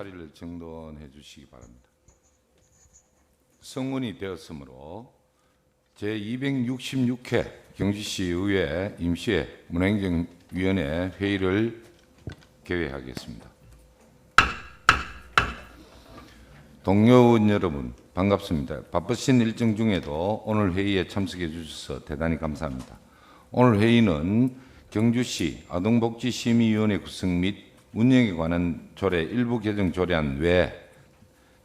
자리를 정돈해 주시기 바랍니다. 성원이 되었으므로 제266회 경주시 의회 임시회 문화행정위원회 회의를 개회하겠습니다. 동료 의원 여러분 반갑습니다. 바쁘신 일정 중에도 오늘 회의에 참석해 주셔서 대단히 감사합니다. 오늘 회의는 경주시 아동복지심의위원회 구성 및 운영에 관한 조례 일부 개정 조례안 외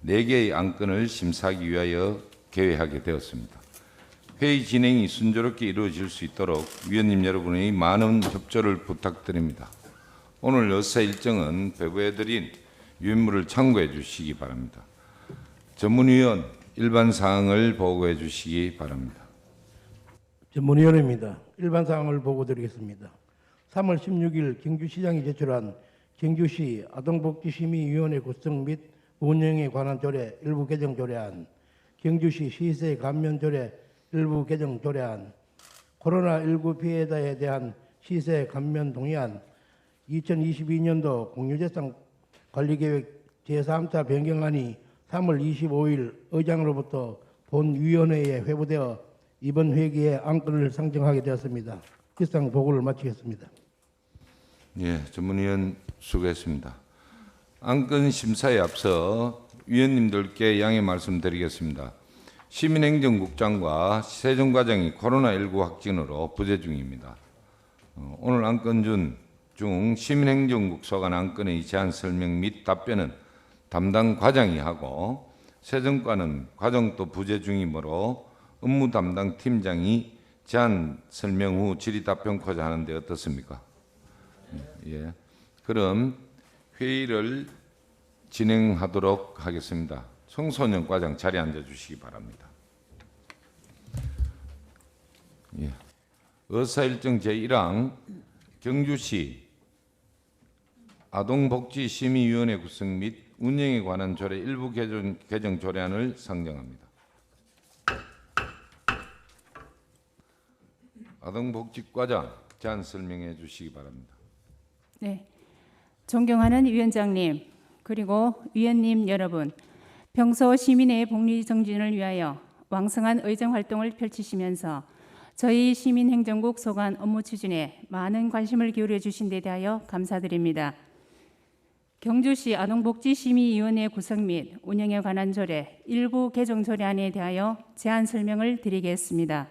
4개의 안건을 심사하기 위하여 개회하게 되었습니다. 회의 진행이 순조롭게 이루어질 수 있도록 위원님 여러분의 많은 협조를 부탁드립니다. 오늘 여사 일정은 배부해드린 유인물을 참고해 주시기 바랍니다. 전문위원 일반 사항을 보고해 주시기 바랍니다. 전문위원입니다. 일반 사항을 보고드리겠습니다. 3월 16일 경주시장이 제출한 경주시 아동복지심의위원회 구성 및 운영에 관한 조례 일부 개정 조례안, 경주시 시세 감면 조례 일부 개정 조례안, 코로나19 피해자에 대한 시세 감면 동의안, 2022년도 공유재산 관리계획 제3차 변경안이 3월 25일 의장으로부터 본위원회에 회부되어 이번 회기에 안건을 상정하게 되었습니다. 이상 보고를 마치겠습니다. 예, 전문위원 수고했습니다. 안건 심사에 앞서 위원님들께 양해 말씀드리겠습니다. 시민행정국장과 세정과장이 코로나19 확진으로 부재 중입니다. 오늘 안건 중 시민행정국 소관 안건의 제안 설명 및 답변은 담당 과장이 하고 세정과는 과정도 부재 중이므로 업무 담당 팀장이 제안 설명 후 질의 답변코자 하는데 어떻습니까? 예. 그럼 회의를 진행하도록 하겠습니다. 청소년 과장 자리에 앉아 주시기 바랍니다. 예. 의사일정 제1항 경주시 아동복지심의위원회 구성 및 운영에 관한 조례 일부 개정 조례안을 상정합니다. 아동복지과장 제안 설명해 주시기 바랍니다. 네, 존경하는 위원장님 그리고 위원님 여러분, 평소 시민의 복리 정진을 위하여 왕성한 의정 활동을 펼치시면서 저희 시민행정국 소관 업무 추진에 많은 관심을 기울여 주신 데 대하여 감사드립니다. 경주시 아동복지심의위원회 구성 및 운영에 관한 조례 일부 개정 조례안에 대하여 제안 설명을 드리겠습니다.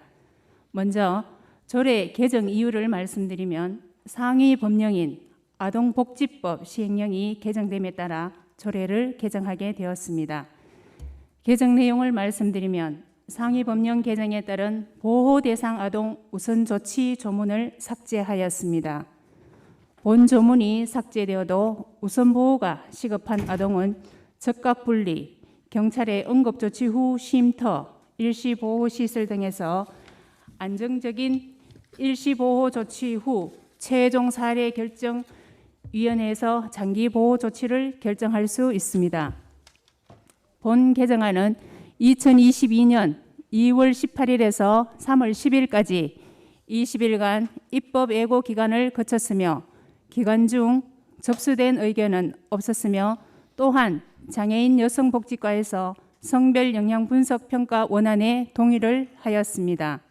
먼저 조례 개정 이유를 말씀드리면 상위 법령인 아동복지법 시행령이 개정됨에 따라 조례를 개정하게 되었습니다. 개정 내용을 말씀드리면 상위 법령 개정에 따른 보호 대상 아동 우선 조치 조문을 삭제하였습니다. 본 조문이 삭제되어도 우선 보호가 시급한 아동은 적각 분리, 경찰의 응급 조치 후 쉼터, 일시 보호 시설 등에서 안정적인 일시 보호 조치 후 최종 사례 결정 위원회에서 장기 보호 조치를 결정할 수 있습니다. 본 개정안은 2022년 2월 18일에서 3월 10일까지 20일간 입법 예고 기간을 거쳤으며 기간 중 접수된 의견은 없었으며 또한 장애인 여성복지과에서 성별 영향 분석 평가 원안에 동의를 하였습니다.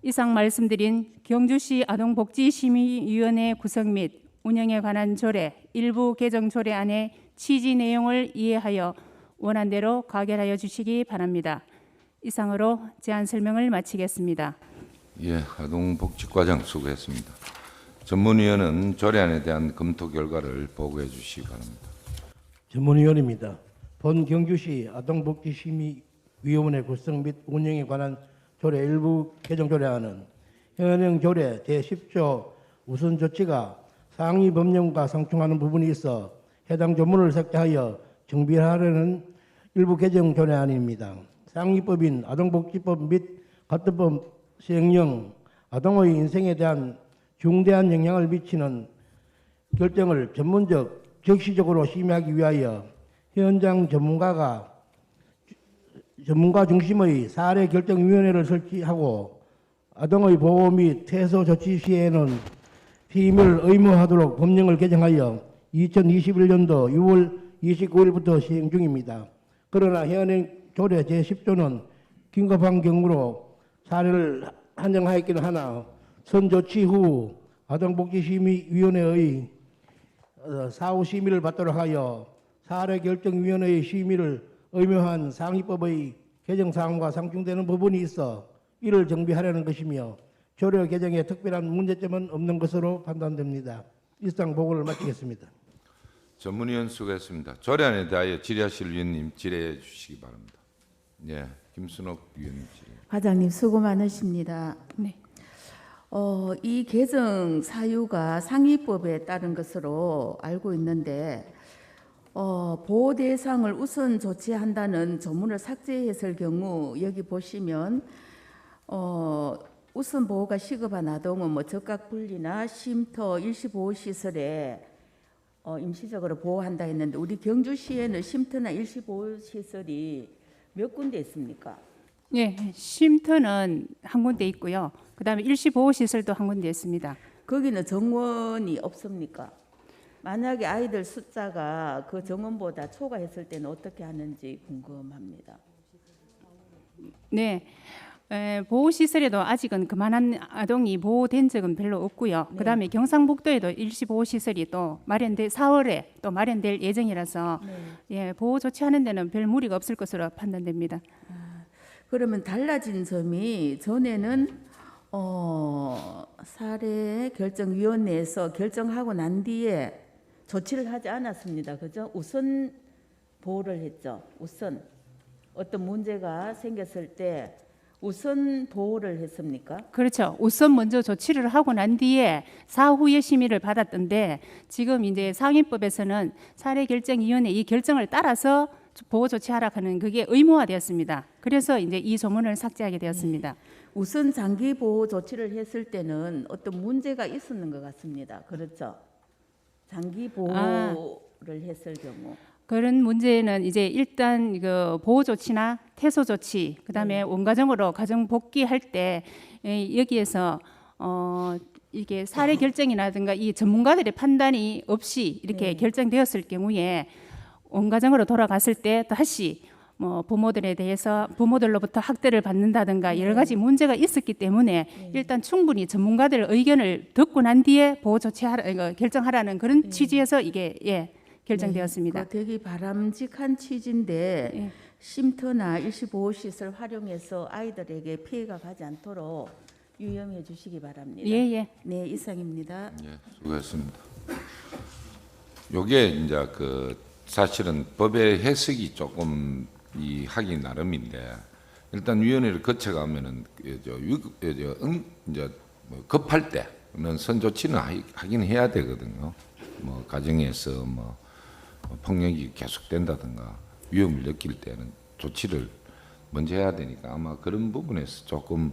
이상 말씀드린 경주시 아동복지심의위원회 구성 및 운영에 관한 조례 일부 개정 조례안의 취지 내용을 이해하여 원안대로 가결하여 주시기 바랍니다. 이상으로 제안 설명을 마치겠습니다. 예, 아동복지과장 수고했습니다. 전문위원은 조례안에 대한 검토 결과를 보고해 주시기 바랍니다. 전문위원입니다. 본 경주시 아동복지심의위원회 구성 및 운영에 관한 조례 일부 개정 조례안은 현행 조례 제10조 우선 조치가 상위 법령과 상충하는 부분이 있어 해당 조문을 삭제하여 정비하려는 일부 개정 조례안입니다. 상위법인 아동복지법 및 가처법 시행령 아동의 인생에 대한 중대한 영향을 미치는 결정을 전문적, 적시적으로 심의하기 위하여 현장 전문가 중심의 사례 결정위원회를 설치하고 아동의 보호 및 퇴소 조치 시에는 피임을 의무화하도록 법령을 개정하여 2021년도 6월 29일부터 시행 중입니다. 그러나 현행 조례 제10조는 긴급한 경우로 사례를 한정하였기는 하나 선조치 후 아동복지심의위원회의 사후 심의를 받도록 하여 사례결정위원회의 심의를 의무한 상위법의 개정사항과 상충되는 부분이 있어 이를 정비하려는 것이며 조례 개정에 특별한 문제점은 없는 것으로 판단됩니다. 이상 보고를 마치겠습니다. 전문위원 수고했습니다. 조례안에 대하여 질의하실 위원님 질의해 주시기 바랍니다. 예, 김순옥 위원님 질의. 과장님 수고 많으십니다. 네. 이 개정 사유가 상위법에 따른 것으로 알고 있는데 보호 대상을 우선 조치한다는 조문을 삭제했을 경우 여기 보시면 우선 보호가 시급한 아동은 뭐 적각 분리나 쉼터 일시보호 시설에 임시적으로 보호한다 했는데 우리 경주시에는 쉼터나 일시보호 시설이 몇 군데 있습니까? 예, 쉼터는 한 군데 있고요. 그다음에 일시보호시설도 한 군데 있습니다. 거기는 정원이 없습니까? 만약에 아이들 숫자가 그 정원보다 초과했을 때는 어떻게 하는지 궁금합니다. 네. 보호시설에도 아직은 그만한 아동이 보호된 적은 별로 없고요. 네. 그다음에 경상북도에도 일시보호시설이 또 4월에 또 마련될 예정이라서 예, 보호 조치하는 데는 별 무리가 없을 것으로 판단됩니다. 그러면 달라진 점이 전에는 사례 결정위원회에서 결정하고 난 뒤에 조치를 하지 않았습니다. 그죠? 우선 보호를 했죠. 우선 어떤 문제가 생겼을 때 우선 보호를 했습니까? 그렇죠. 우선 먼저 조치를 하고 난 뒤에 사후에 심의를 받았던데 지금 이제 상위법에서는 사례결정위원회 이 결정을 따라서 보호 조치하라 하는 그게 의무화되었습니다. 그래서 이제 이 조문을 삭제하게 되었습니다. 우선 장기 보호 조치를 했을 때는 어떤 문제가 있었는 것 같습니다. 그렇죠? 장기 보호를 했을 경우. 그런 문제는 이제 일단 그 보호 조치나 퇴소 조치, 그다음에 원가정으로 가정 복귀할 때 여기에서 이게 사례 결정이라든가 이 전문가들의 판단이 없이 이렇게 결정되었을 경우에 원가정으로 돌아갔을 때 다시 뭐 부모들에 대해서 부모들로부터 학대를 받는다든가 여러 가지 문제가 있었기 때문에 일단 충분히 전문가들 의견을 듣고 난 뒤에 보호 조치하라 결정하라는 그런 취지에서 이게 결정되었습니다. 되게 바람직한 취지인데 쉼터나 일시보호시설 활용해서 아이들에게 피해가 가지 않도록 유념해 주시기 바랍니다. 예. 네, 이상입니다. 예, 수고했습니다. 요게 이제 그 사실은 법의 해석이 조금 하기 나름인데 일단 위원회를 거쳐가면은 이제 뭐 급할 때는 선조치는 하긴 해야 되거든요. 뭐 가정에서 뭐 폭력이 계속된다든가 위험을 느낄 때는 조치를 먼저 해야 되니까 아마 그런 부분에서 조금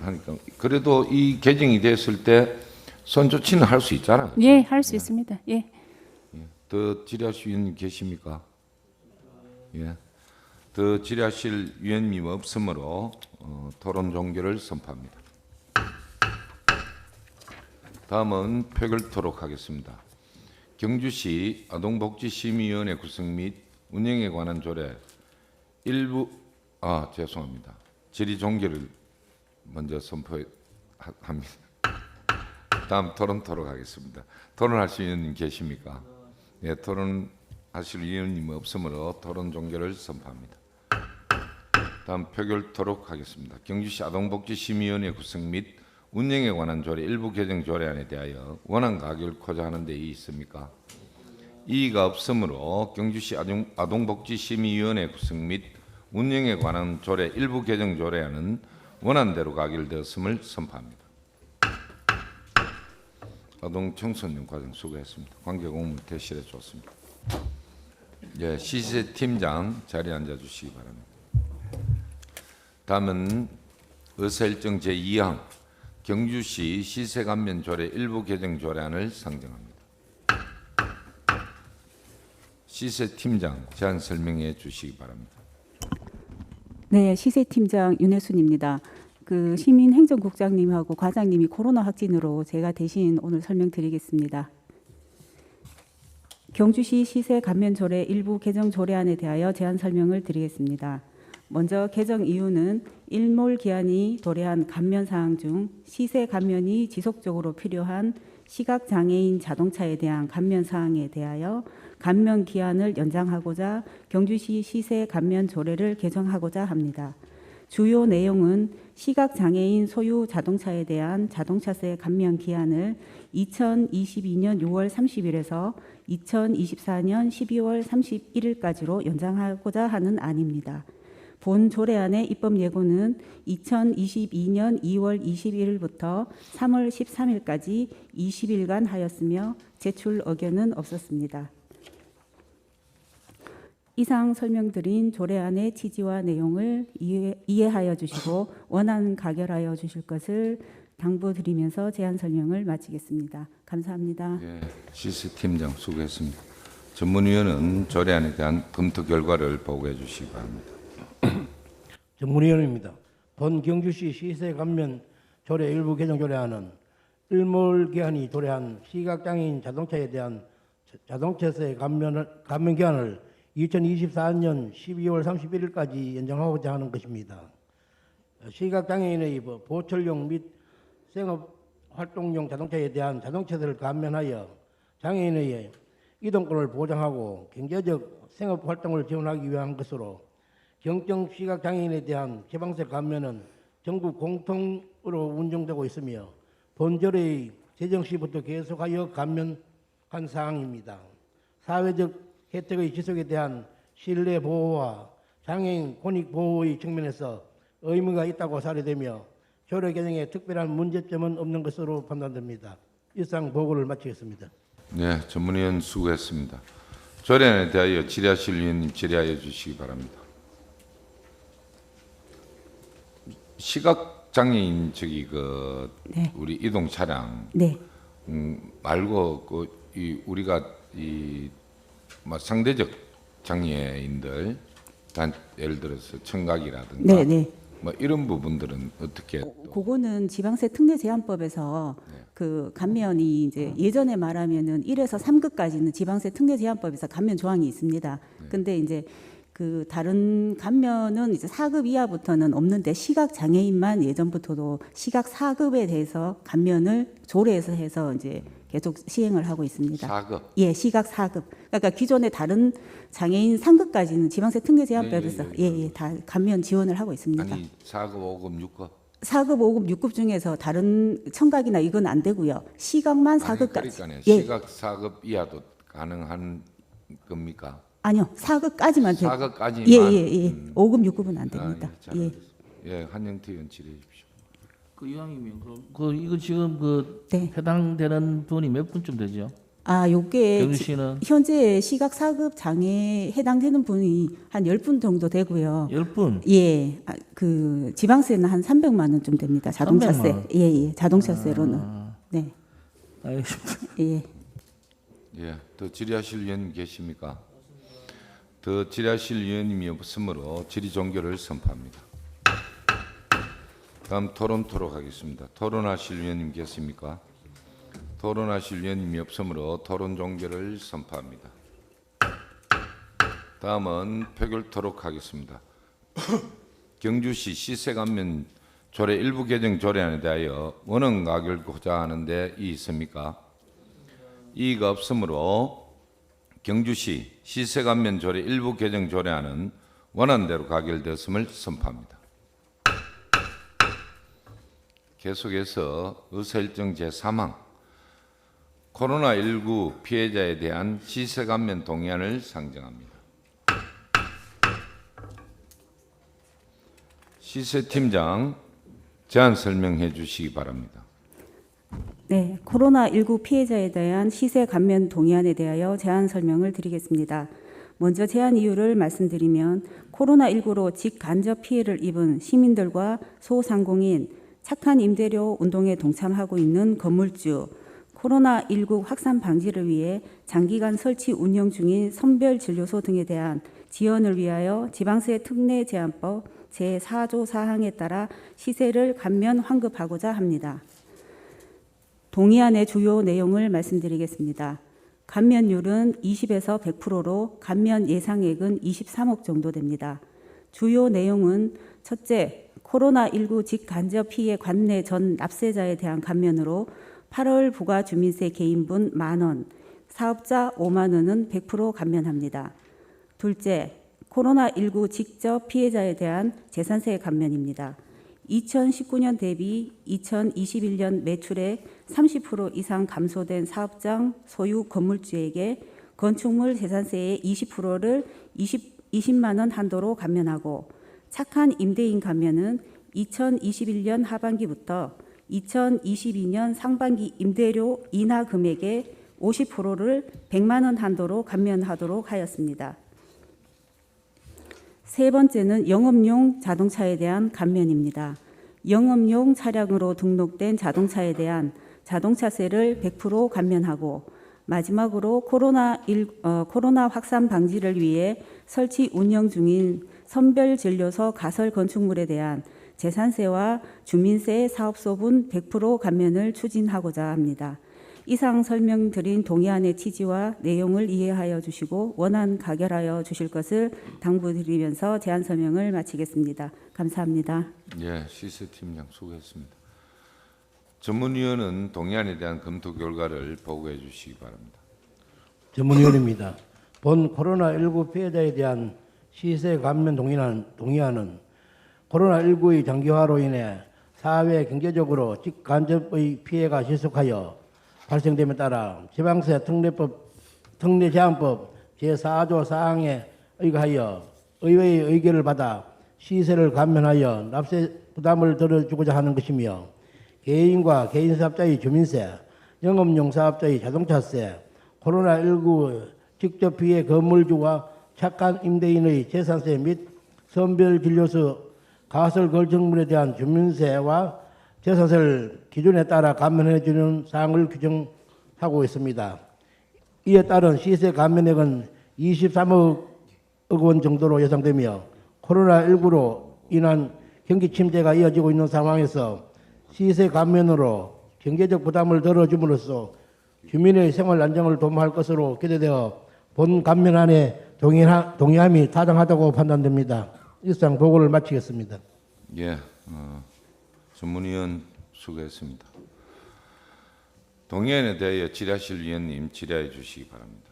하니까 그래도 이 개정이 됐을 때 선조치는 할 수 있잖아요. 예, 할 수 있습니다. 예. 더 질의하실 위원님 계십니까? 예. 더 질의하실 위원님 없으므로 토론 종결을 선포합니다. 다음은 표결토록 하겠습니다. 경주시 아동복지심의위원회 구성 및 운영에 관한 조례 일부 죄송합니다. 질의 종결을 먼저 선포합니다. 다음 토론토록 하겠습니다. 토론하실 위원님 계십니까? 예, 토론하실 위원님 없으므로 토론 종결을 선포합니다. 다음 표결토록 하겠습니다. 경주시 아동복지심의위원회 구성 및 운영에 관한 조례 일부 개정 조례안에 대하여 원안 가결코자 하는 데 이의 있습니까? 이의가 없으므로 경주시 아동복지심의위원회 구성 및 운영에 관한 조례 일부 개정 조례안은 원안대로 가결되었음을 선포합니다. 아동청소년 과정 수고했습니다. 관계공무 대실에 좋습니다. 예, 시세팀장 자리에 앉아주시기 바랍니다. 다음은 의사일정 제2항 경주시 시세감면조례 일부 개정 조례안을 상정합니다. 시세팀장 제안 설명해 주시기 바랍니다. 네, 시세팀장 윤혜순입니다. 그 시민행정국장님하고 과장님이 코로나 확진으로 제가 대신 오늘 설명드리겠습니다. 경주시 시세 감면 조례 일부 개정 조례안에 대하여 제안 설명을 드리겠습니다. 먼저 개정 이유는 일몰 기한이 도래한 감면 사항 중 시세 감면이 지속적으로 필요한 시각 장애인 자동차에 대한 감면 사항에 대하여 감면 기한을 연장하고자 경주시 시세 감면 조례를 개정하고자 합니다. 주요 내용은 시각 장애인 소유 자동차에 대한 자동차세 감면 기한을 2022년 6월 30일에서 2024년 12월 31일까지로 연장하고자 하는 안입니다. 본 조례안의 입법 예고는 2022년 2월 21일부터 3월 13일까지 20일간 하였으며 제출 의견은 없었습니다. 이상 설명드린 조례안의 취지와 내용을 이해하여 주시고 원안 가결하여 주실 것을 당부드리면서 제안 설명을 마치겠습니다. 감사합니다. 예, 시스팀장 수고했습니다. 전문위원은 조례안에 대한 검토 결과를 보고해 주시기 바랍니다. 전문위원입니다. 본 경주시 시세 감면 조례 일부 개정 조례안은 일몰 기한이 도래한 시각장애인 자동차에 대한 자동차세 감면 기한을 2024년 12월 31일까지 연장하고자 하는 것입니다. 시각장애인의 보철용 및 생업활동용 자동차에 대한 자동차세를 감면하여 장애인의 이동권을 보장하고 경제적 생업활동을 지원하기 위한 것으로 경증 시각장애인에 대한 개방세 감면은 전국 공통으로 운영되고 있으며 본조례의 제정 시부터 계속하여 감면한 사항입니다. 사회적 혜택의 지속에 대한 신뢰 보호와 장애인 권익 보호의 측면에서 의무가 있다고 사례되며 조례 개정에 특별한 문제점은 없는 것으로 판단됩니다. 이상 보고를 마치겠습니다. 네, 전문위원 수고했습니다. 조례안에 대하여 질의하실 위원님 질의하여 주시기 바랍니다. 시각장애인 네. 우리 이동 차량 네. 말고 우리가 상대적 장애인들 예를 들어서 청각이라든가 네, 네. 이런 부분들은 어떻게 그거는 지방세 특례 제한법에서 그 감면이 이제 예전에 말하면은 1에서 3급까지는 지방세 특례 제한법에서 감면 조항이 있습니다. 근데 이제 그 다른 감면은 이제 4급 이하부터는 없는데 시각 장애인만 예전부터도 시각 4급에 대해서 감면을 조례에서 해서 이제 계속 시행을 하고 있습니다. 4급? 예, 시각 4급. 그러니까 기존에 다른 장애인 3급까지는 지방세 특례 제한법에서 다 감면 지원을 하고 있습니다. 아니 4급, 5급, 6급? 4급, 5급, 6급 중에서 다른 청각이나 이건 안 되고요. 시각만 4급까지. 그러니까요. 예. 시각 4급 이하도 가능한 겁니까? 아니요. 4급까지만 돼요. 4급까지만. 예, 예, 예. 5급, 6급은 안 됩니다. 예. 예, 한영태 의원 질의해 주십시오. 그 이왕이면 그럼 이거 지금 네. 해당되는 분이 몇 분쯤 되죠? 아, 요게 경주시는 현재 시각 4급 장애에 해당되는 분이 한 10분 정도 되고요. 10분. 예. 그 지방세는 한 300만 원쯤 됩니다. 자동차세. 300만 원? 예, 예. 자동차세로는. 네. 알겠습니다. 예. 예, 더 질의하실 위원님 계십니까? 더 질의하실 위원님이 없으므로 질의 종결을 선포합니다. 다음 토론토록 하겠습니다. 토론하실 위원님 계십니까? 토론하실 위원님이 없으므로 토론 종결을 선포합니다. 다음은 표결토록 하겠습니다. 경주시 시세감면 조례 일부 개정 조례안에 대하여 원언 가결고자 하는데 이의 있습니까? 이의가 없으므로 경주시 시세감면 조례 일부 개정 조례안은 원안대로 가결되었음을 선포합니다. 계속해서 의사일정 제3항 코로나19 피해자에 대한 시세감면 동의안을 상정합니다. 시세팀장 제안 설명해 주시기 바랍니다. 네, 코로나19 피해자에 대한 시세 감면 동의안에 대하여 제안 설명을 드리겠습니다. 먼저 제안 이유를 말씀드리면 코로나19로 직간접 피해를 입은 시민들과 소상공인, 착한 임대료 운동에 동참하고 있는 건물주, 코로나19 확산 방지를 위해 장기간 설치 운영 중인 선별진료소 등에 대한 지원을 위하여 지방세 특례 제한법 제4조 4항에 따라 시세를 감면 환급하고자 합니다. 동의안의 주요 내용을 말씀드리겠습니다. 감면율은 20에서 100%로 감면 예상액은 23억 정도 됩니다. 주요 내용은 첫째, 코로나19 직간접 피해 관내 전 납세자에 대한 감면으로 8월 부가 주민세 개인분 만원, 사업자 5만 원은 100% 감면합니다. 둘째, 코로나19 직접 피해자에 대한 재산세 감면입니다. 2019년 대비 2021년 매출의 30% 이상 감소된 사업장 소유 건물주에게 건축물 재산세의 20%를 20만 원 한도로 감면하고, 착한 임대인 감면은 2021년 하반기부터 2022년 상반기 임대료 인하 금액의 50%를 100만 원 한도로 감면하도록 하였습니다. 세 번째는 영업용 자동차에 대한 감면입니다. 영업용 차량으로 등록된 자동차에 대한 자동차세를 100% 감면하고, 마지막으로 코로나 확산 방지를 위해 설치 운영 중인 선별진료소 가설 건축물에 대한 재산세와 주민세 사업소분 100% 감면을 추진하고자 합니다. 이상 설명드린 동의안의 취지와 내용을 이해하여 주시고 원안 가결하여 주실 것을 당부드리면서 제안 설명을 마치겠습니다. 감사합니다. 예, 시세팀장 수고했습니다. 전문위원은 동의안에 대한 검토 결과를 보고해 주시기 바랍니다. 전문위원입니다. 본 코로나19 피해자에 대한 시세 감면 동의안은 코로나19의 장기화로 인해 사회 경제적으로 직간접의 피해가 지속하여 발생됨에 따라 지방세 특례제한법 제4조 사항에 의거하여 의회의 의결을 받아 시세를 감면하여 납세 부담을 덜어주고자 하는 것이며, 개인과 개인사업자의 주민세, 영업용 사업자의 자동차세, 코로나19 직접 피해 건물주와 착한 임대인의 재산세 및 선별진료소 가설 건축물에 대한 주민세와 재산세를 기준에 따라 감면해 주는 사항을 규정하고 있습니다. 이에 따른 시세 감면액은 23억 원 정도로 예상되며, 코로나19로 인한 경기 침체가 이어지고 있는 상황에서 시세 감면으로 경제적 부담을 덜어줌으로써 주민의 생활 안정을 도모할 것으로 기대되어 본 감면안에 동의함이 타당하다고 판단됩니다. 이상 보고를 마치겠습니다. 예, 전문위원 수고했습니다. 동의안에 대하여 질의하실 위원님 질의해 주시기 바랍니다.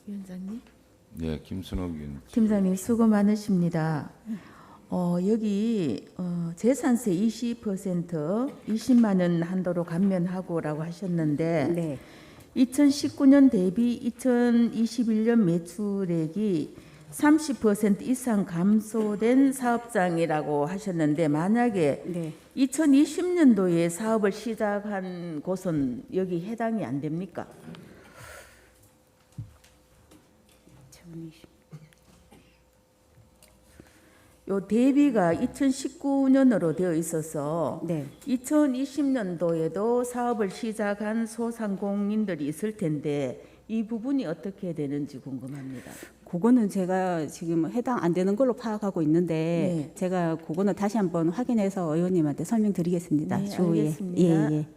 위원장님. 예, 김순옥 위원. 팀장님 수고 많으십니다. 여기 재산세 20% 20만 원 한도로 감면하고라고 하셨는데, 네. 2019년 대비 2021년 매출액이 30% 이상 감소된 사업장이라고 하셨는데, 만약에 네. 2020년도에 사업을 시작한 곳은 여기 해당이 안 됩니까? 요 대비가 2019년으로 되어 있어서 네. 2020년도에도 사업을 시작한 소상공인들이 있을 텐데 이 부분이 어떻게 되는지 궁금합니다. 그거는 제가 지금 해당 안 되는 걸로 파악하고 있는데, 네. 제가 그거는 다시 한번 확인해서 의원님한테 설명드리겠습니다. 네, 추후에. 알겠습니다. 예.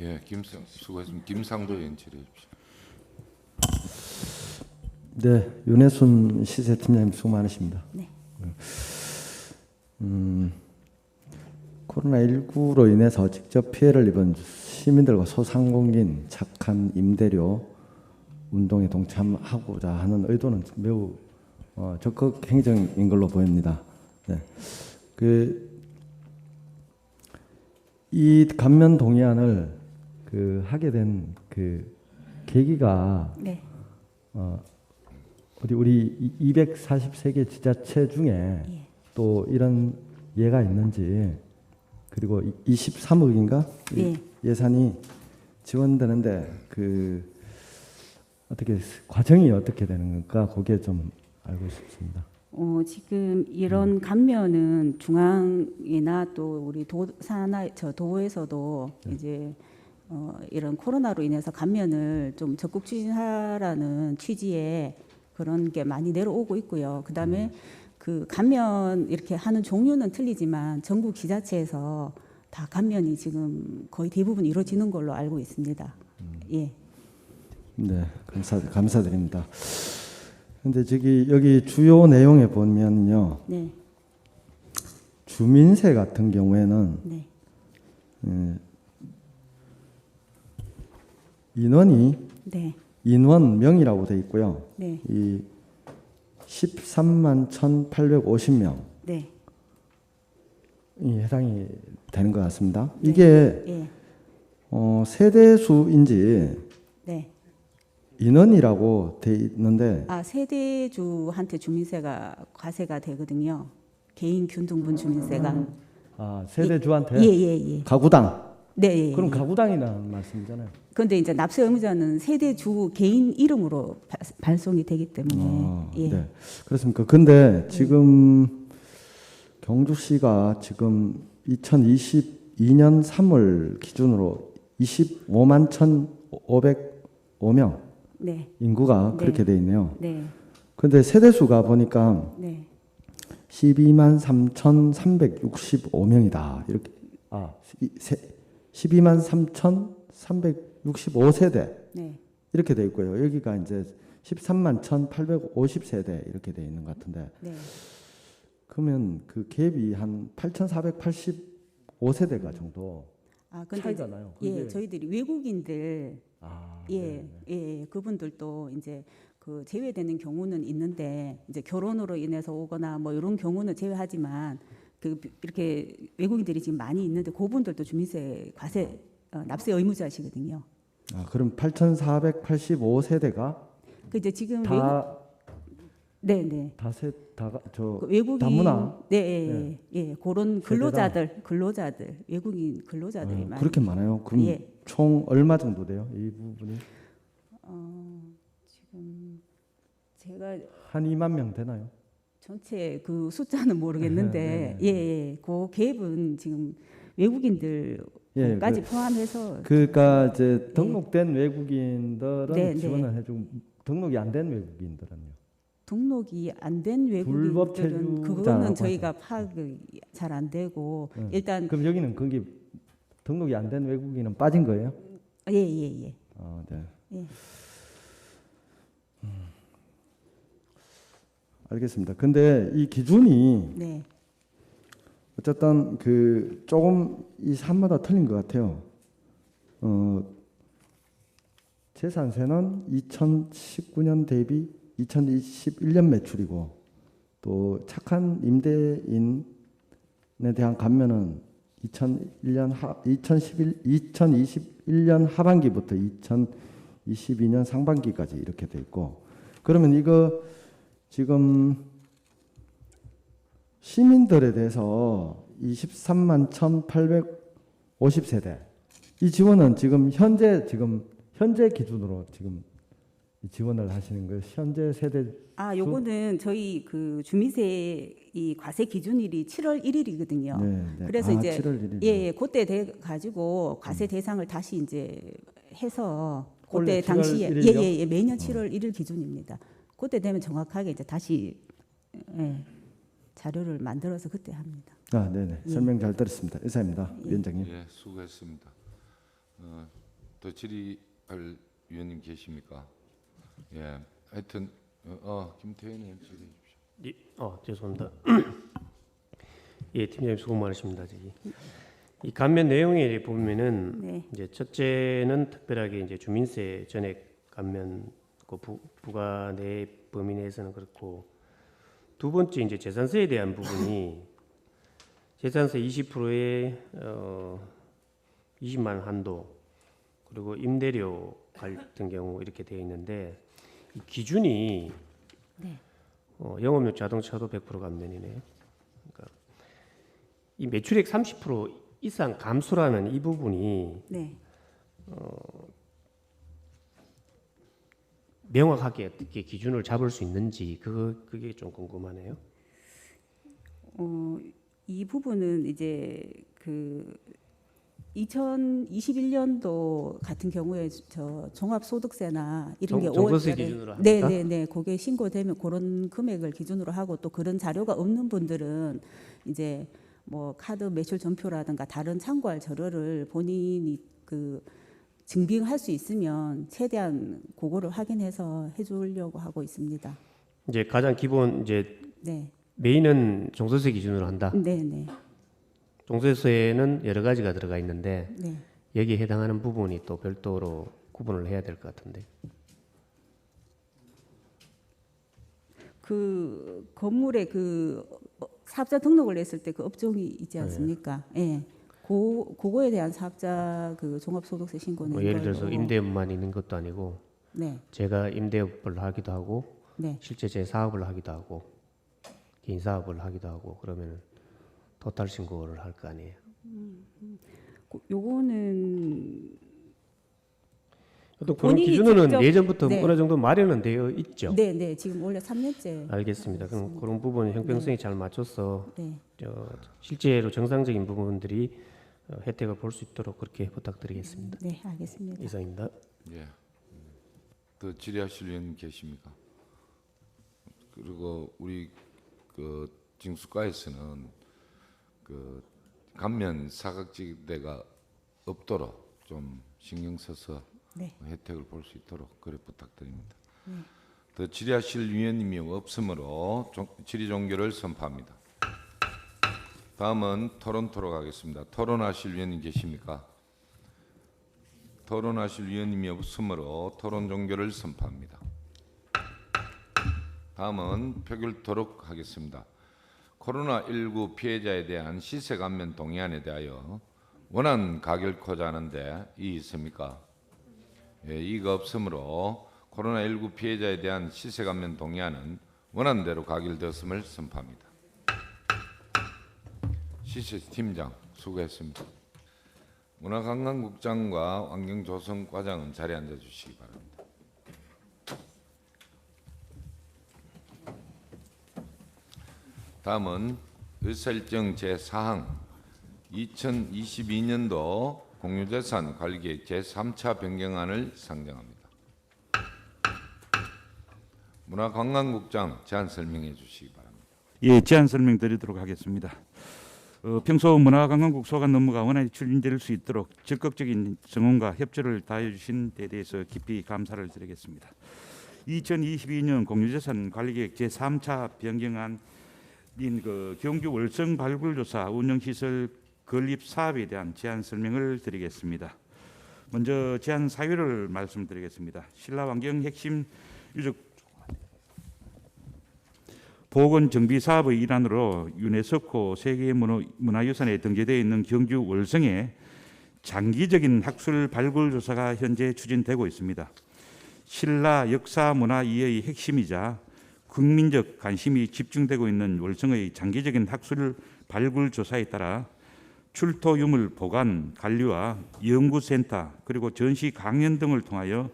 예, 수고했습니다. 김상도 의원 질의해 주십시오. 네, 윤혜순 시세팀장님 수고 많으십니다. 네. 코로나19로 인해서 직접 피해를 입은 시민들과 소상공인 착한 임대료 운동에 동참하고자 하는 의도는 매우 적극 행정인 걸로 보입니다. 네. 이 감면 동의안을 하게 된 계기가 네. 우리 243개 지자체 중에 예. 또 이런 예가 있는지, 그리고 23억인가 예. 예산이 지원되는데 어떻게 과정이 어떻게 되는 건가, 그게 좀 알고 싶습니다. 지금 이런 감면은 중앙이나 또 우리 도에서도 이제 이런 코로나로 인해서 감면을 좀 적극 추진하라는 취지의 그런 게 많이 내려오고 있고요. 그다음에 그 감면 이렇게 하는 종류는 틀리지만 전국 지자체에서 다 감면이 지금 거의 대부분 이루어지는 걸로 알고 있습니다. 예. 네, 감사드립니다. 근데 여기 주요 내용에 보면요, 네. 주민세 같은 경우에는 네. 인원이 네. 인원명이라고 돼 있고요. 네. 이 13만 1,850명 네. 이 해당이 되는 것 같습니다. 네. 이게 예. 세대수인지 네. 인원이라고 돼 있는데 아, 세대주한테 주민세가 과세가 되거든요. 개인 균등분 주민세가. 세대주한테 예. 가구당. 네. 그럼 가구당이라는 말씀이잖아요. 그런데 이제 납세 의무자는 세대주 개인 이름으로 발송이 되기 때문에. 예. 네. 그렇습니까? 근데 지금 경주시가 지금 2022년 3월 기준으로 25만 1,505명 네. 인구가 네. 그렇게 돼 있네요. 네. 근데 세대수가 보니까 네. 12만 3,365명이다. 이렇게 12만 3,365세대 네. 이렇게 돼 있고요. 여기가 이제 13만 1,850세대 이렇게 돼 있는 것 같은데 네. 그러면 그 갭이 한 8,485세대가 정도 근데 차이가 나요. 예, 그게- 저희들이 외국인들 네. 그분들도 이제 그 제외되는 경우는 있는데 이제 결혼으로 인해서 오거나 뭐 이런 경우는 제외하지만 이렇게 외국인들이 지금 많이 있는데 그분들도 주민세 과세 납세 의무자시거든요. 그럼 8,485세대가 그 이제 지금 다 네네. 다저 외국인 다문화? 네, 예, 그런 근로자들 외국인 근로자들이 많이 그렇게 많아요. 그럼 예. 총 얼마 정도 돼요? 이 부분이 지금 제가 한 2만 명 되나요? 전체 그 숫자는 모르겠는데 그 갭은 지금 외국인들까지 포함해서 그러니까 이제 등록된 외국인들은 네, 지원을 해주고 등록이 안 된 외국인들은요. 등록이 안 된 불법 외국인들은 체류자라고 그거는 저희가 파악이 잘 안 되고 일단 그럼 여기는 거기 등록이 안 된 외국인은 빠진 거예요? 예. 네. 예. 알겠습니다. 근데 이 기준이 네. 어쨌든 그 조금 이 산마다 틀린 것 같아요. 재산세는 2019년 대비 2021년 매출이고 또 착한 임대인에 대한 감면은 2021년 하반기부터 2022년 상반기까지 이렇게 돼 있고 그러면 이거 지금 시민들에 대해서 23만 1,850세대 이 지원은 지금 현재 기준으로 지금 지원을 하시는 거예요. 현재 세대 요거는 저희 그 주민세 이 과세 기준일이 7월 1일이거든요. 네. 그래서 이제 7월 1일. 예, 그때 돼 가지고 과세 대상을 다시 이제 해서 원래 그때 7월 당시에 1일이요? 예, 매년 7월 1일 기준입니다. 그때 되면 정확하게 이제 다시 자료를 만들어서 그때 합니다. 네네. 설명 잘 들었습니다. 이사입니다. 위원장님. 예, 수고했습니다. 더 질의할 위원님 계십니까? 예, 하여튼 김태현 의원 질의해 주십시오. 예, 죄송합니다. 예, 팀장님 수고 많으십니다. 이 감면 내용에 보면은 네. 이제 첫째는 특별하게 이제 주민세 전액 감면 그 부과 내 범위 내에서는 그렇고 두 번째 이제 재산세에 대한 부분이 재산세 20%에 20만 원 한도 그리고 임대료 같은 경우 이렇게 되어 있는데 이 기준이 영업용 자동차도 100% 감면이네요. 그러니까 이 매출액 30% 이상 감소라는 이 부분이 네. 명확하게 어떻게 기준을 잡을 수 있는지 그게 좀 궁금하네요. 이 부분은 이제 그 2021년도 같은 경우에 저 종합소득세나 이런 게 종부세 5월달에 기준으로 합니까? 네네네 그게 신고되면 그런 금액을 기준으로 하고 또 그런 자료가 없는 분들은 이제 뭐 카드 매출 전표라든가 다른 참고할 자료를 본인이 증빙할 수 있으면 최대한 그거를 확인해서 해주려고 하고 있습니다. 이제 가장 기본 이제 네, 메인은 종소세 기준으로 한다. 네, 네, 종소세는 여러 가지가 들어가 있는데 네. 여기에 해당하는 부분이 또 별도로 구분을 해야 될 것 같은데. 그 건물에 사업자 등록을 했을 때 그 업종이 있지 않습니까? 예. 그거에 대한 사업자 종합소득세 신고는 뭐 예를 들어서 이거고. 임대업만 있는 것도 아니고 네, 제가 임대업을 하기도 하고 네. 실제 제 사업을 하기도 하고 개인 사업을 하기도 하고 그러면 토탈 신고를 할 거 아니에요. 요거는 어떤 그런 본인이 기준은 직접- 예전부터 네. 어느 정도 마련은 되어 있죠. 네, 네. 지금 원래 3년째. 알겠습니다. 그럼 그런 부분 형평성이 잘 맞춰서 네. 실제로 정상적인 부분들이 혜택을 볼 수 있도록 그렇게 부탁드리겠습니다. 네, 알겠습니다. 이상입니다. 예. 더 질의하실 의원 계십니까? 그리고 우리 그 징수과에서는 그 감면 사각지대가 없도록 좀 신경 써서 네. 혜택을 볼 수 있도록 그래 부탁드립니다. 더 질의하실 위원님이 없으므로 질의 종결을 선포합니다. 다음은 토론토로 가겠습니다. 토론하실 위원님 계십니까? 토론하실 위원님이 없으므로 토론 종결을 선포합니다. 다음은 표결토록 하겠습니다. 코로나19 피해자에 대한 시세 감면 동의안에 대하여 원안 가결코자 하는데 이의 있습니까? 예, 이의가 없으므로 코로나19 피해자에 대한 시세 감면 동의안은 원안대로 가결되었음을 선포합니다. 시세팀장 수고했습니다. 문화관광국장과 환경조성과장은 자리에 앉아주시기 바랍니다. 다음은 의사일정 제4항 2022년도 공유재산 관리계획 제3차 변경안을 상정합니다. 문화관광국장 제안 설명해 주시기 바랍니다. 예, 제안 설명드리도록 하겠습니다. 평소 문화관광국 소관 업무가 원활히 추진될 수 있도록 적극적인 성원과 협조를 다해 주신 데 대해서 깊이 감사를 드리겠습니다. 2022년 공유재산 관리계획 제3차 변경안인 경주 월성 발굴조사 운영시설 건립 사업에 대한 제안 설명을 드리겠습니다. 먼저 제안 사유를 말씀드리겠습니다. 신라환경 핵심 유적 보건 정비 사업의 일환으로 유네스코 세계문화유산에 등재되어 있는 경주 월성에 장기적인 학술 발굴 조사가 현재 추진되고 있습니다. 신라 역사 문화 이해의 핵심이자 국민적 관심이 집중되고 있는 월성의 장기적인 학술 발굴 조사에 따라 출토 유물 보관, 관리와 연구센터 그리고 전시 강연 등을 통하여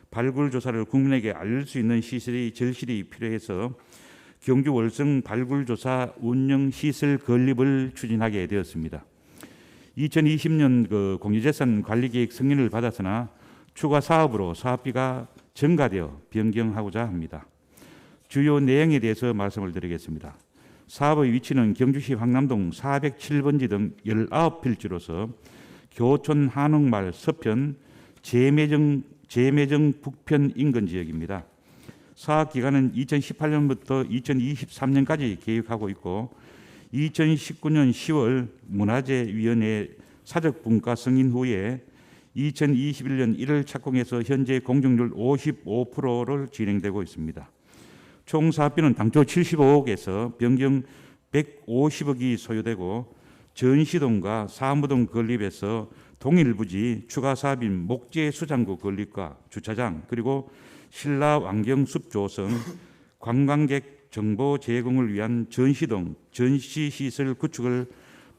발굴 조사를 국민에게 알릴 수 있는 시설이 절실히 필요해서 경주 월성 발굴조사 운영 시설 건립을 추진하게 되었습니다. 2020년 공유재산 관리계획 승인을 받았으나 추가 사업으로 사업비가 증가되어 변경하고자 합니다. 주요 내용에 대해서 말씀을 드리겠습니다. 사업의 위치는 경주시 황남동 407번지 등 19필지로서 교촌 한옥마을 서편 제매정 북편 인근 지역입니다. 사업 기간은 2018년부터 2023년까지 계획하고 있고 2019년 10월 문화재위원회 사적분과 승인 후에 2021년 1월 착공해서 현재 공정률 55%를 진행되고 있습니다. 총 사업비는 당초 75억에서 변경 150억이 소요되고 전시동과 사무동 건립에서 동일 부지 추가 사업인 목재 수장구 건립과 주차장 그리고 신라 왕경숲 조성, 관광객 정보 제공을 위한 전시동 전시시설 구축을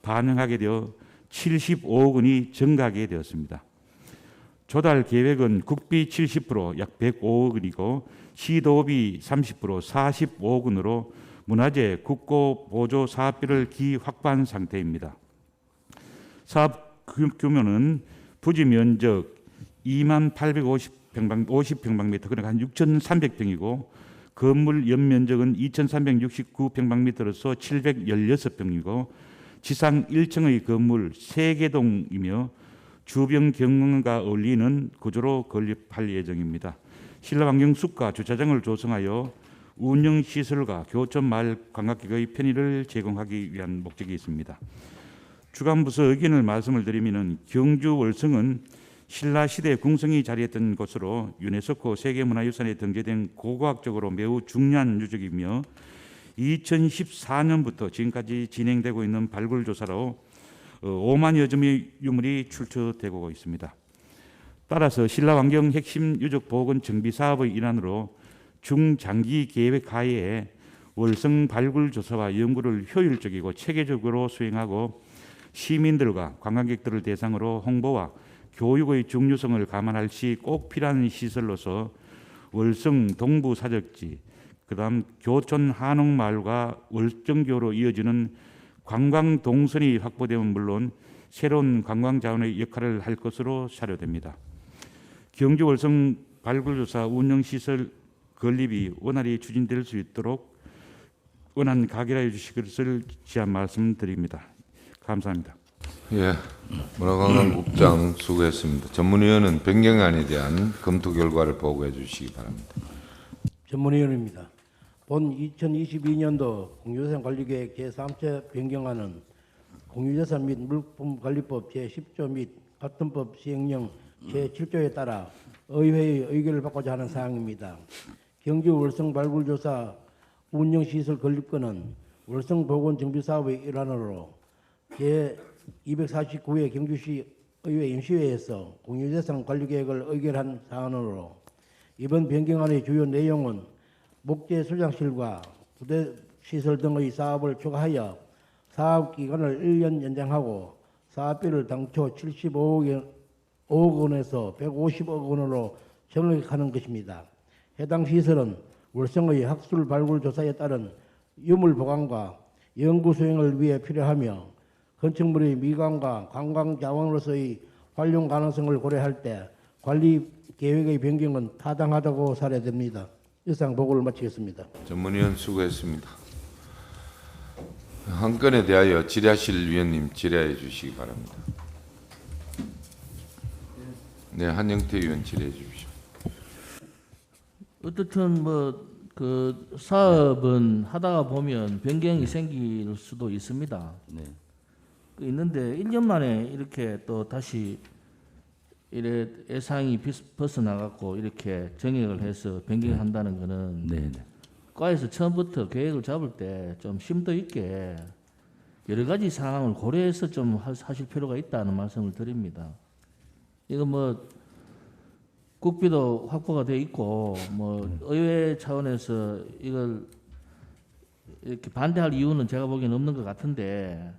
반영하게 되어 75억 원이 증가하게 되었습니다. 조달 계획은 국비 70% 약 105억 원이고 시도비 30% 45억 원으로 문화재 국고 보조 사업비를 기확보한 상태입니다. 사업 규모는 부지 면적 2850평방미터 그러니까 한 6,300평이고 건물 연면적은 2,369평방미터로서 716평이고 지상 1층의 건물 3개 동이며 주변 경관과 어울리는 구조로 건립할 예정입니다. 신라환경숲과 주차장을 조성하여 운영시설과 교촌 마을 관광객의 편의를 제공하기 위한 목적이 있습니다. 주관부서 의견을 말씀을 드리면 경주 월성은 신라시대 궁성이 자리했던 곳으로 유네스코 세계문화유산에 등재된 고고학적으로 매우 중요한 유적이며 2014년부터 지금까지 진행되고 있는 발굴조사로 5만여 점의 유물이 출처되고 있습니다. 따라서 신라환경 핵심 유적 보건 정비 사업의 일환으로 중장기 계획 하에 월성 발굴 조사와 연구를 효율적이고 체계적으로 수행하고 시민들과 관광객들을 대상으로 홍보와 교육의 중요성을 감안할 시 꼭 필요한 시설로서 월성 동부 사적지, 그다음 교촌 한옥마을과 월정교로 이어지는 관광 동선이 확보되면 물론 새로운 관광 자원의 역할을 할 것으로 사료됩니다. 경주 월성 발굴조사 운영시설 건립이 원활히 추진될 수 있도록 원한 가결하여 주실 것을 지한 말씀드립니다. 감사합니다. 예, 문화관광국장 수고했습니다. 전문위원은 변경안에 대한 검토 결과를 보고해 주시기 바랍니다. 전문위원입니다. 본 2022년도 공유재산 관리계획 제3차 변경안은 공유재산 및 물품관리법 제10조 및 같은 법 시행령 제7조에 따라 의회의 의결을 받고자 하는 사항입니다. 경주 월성 발굴조사 운영시설 건립권은 월성 보건정비사업의 일환으로 제249회 경주시 의회 임시회에서 공유재산 관리계획을 의결한 사안으로 이번 변경안의 주요 내용은 목재 소장실과 부대시설 등의 사업을 추가하여 사업기간을 1년 연장하고 사업비를 당초 75억 원에서 150억 원으로 정액하는 것입니다. 해당 시설은 월성의 학술 발굴 조사에 따른 유물 보관과 연구 수행을 위해 필요하며 건축물의 미관과 관광 자원으로서의 활용 가능성을 고려할 때 관리 계획의 변경은 타당하다고 사례됩니다. 이상 보고를 마치겠습니다. 전문위원 수고했습니다. 한 건에 대하여 질의하실 위원님 질의해 주시기 바랍니다. 네, 한영태 의원 질의해 주십시오. 어떻든 뭐 그 사업은 하다가 보면 변경이 생길 수도 있습니다. 네. 있는데 1년 만에 이렇게 또 다시 이래 예상이 벗어나갖고 이렇게 정액을 해서 변경한다는 거는 네. 과에서 처음부터 계획을 잡을 때 좀 심도 있게 여러 가지 상황을 고려해서 좀 하실 필요가 있다는 말씀을 드립니다. 이거 뭐 국비도 확보가 돼 있고 뭐 의회 차원에서 이걸 이렇게 반대할 이유는 제가 보기에는 없는 것 같은데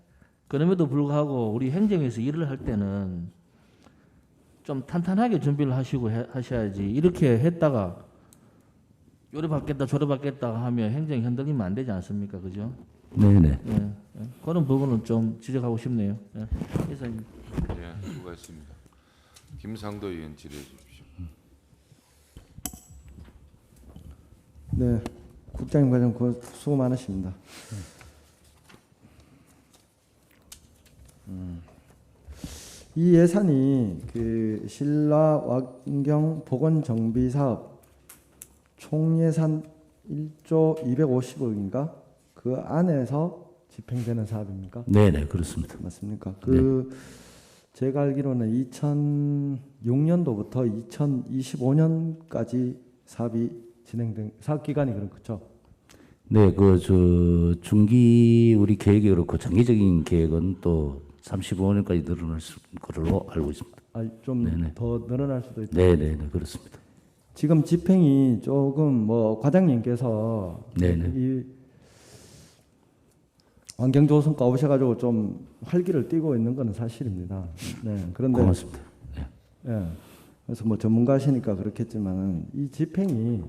그럼에도 불구하고 우리 행정에서 일을 할 때는 좀 탄탄하게 준비를 하시고 하셔야지 이렇게 했다가 요래 받겠다 저래 받겠다 하면 행정이 흔들리면 안 되지 않습니까? 그죠? 네네. 예, 그런 부분은 좀 지적하고 싶네요. 예. 이사님. 네, 수고했습니다. 김상도 의원 질의해 주십시오. 네, 국장님 과장 수고 많으십니다. 이 예산이 그 신라환경 보건정비 사업 총 예산 1조 250억인가 그 안에서 집행되는 사업입니까? 네네, 그렇습니다. 맞습니까? 그 제가 알기로는 2006년도부터 2025년까지 사업이 진행된 사업 기간이 그렇죠? 네, 중기 우리 계획이 그렇고 장기적인 계획은 또 35년까지 늘어날 걸로 알고 있습니다. 좀 더 늘어날 수도 있다. 네네, 그렇습니다. 지금 집행이 조금 뭐 과장님께서 네네. 이 환경조성과 오셔가지고 좀 활기를 띠고 있는 것은 사실입니다. 네, 그런데 고맙습니다. 네. 예, 그래서 뭐 전문가시니까 그렇겠지만 이 집행이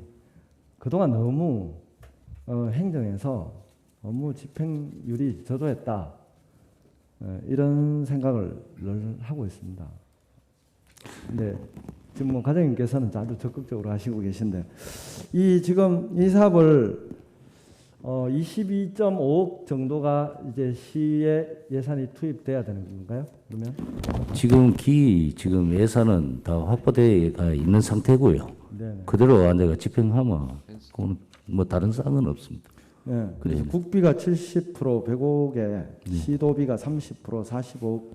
그동안 너무 행정에서 너무 집행률이 저조했다. 이런 생각을 늘 하고 있습니다. 근데 지금 뭐 과장님께서는 아주 적극적으로 하시고 계신데 지금 이 사업을 22.5억 정도가 이제 시에 예산이 투입돼야 되는 건가요? 그러면 지금 지금 예산은 다 확보되어 있는 상태고요. 네. 그대로 안내가 집행하면 그건 뭐 다른 사항은 없습니다. 네. 그래서 네. 국비가 70% 100억에 시도비가 30%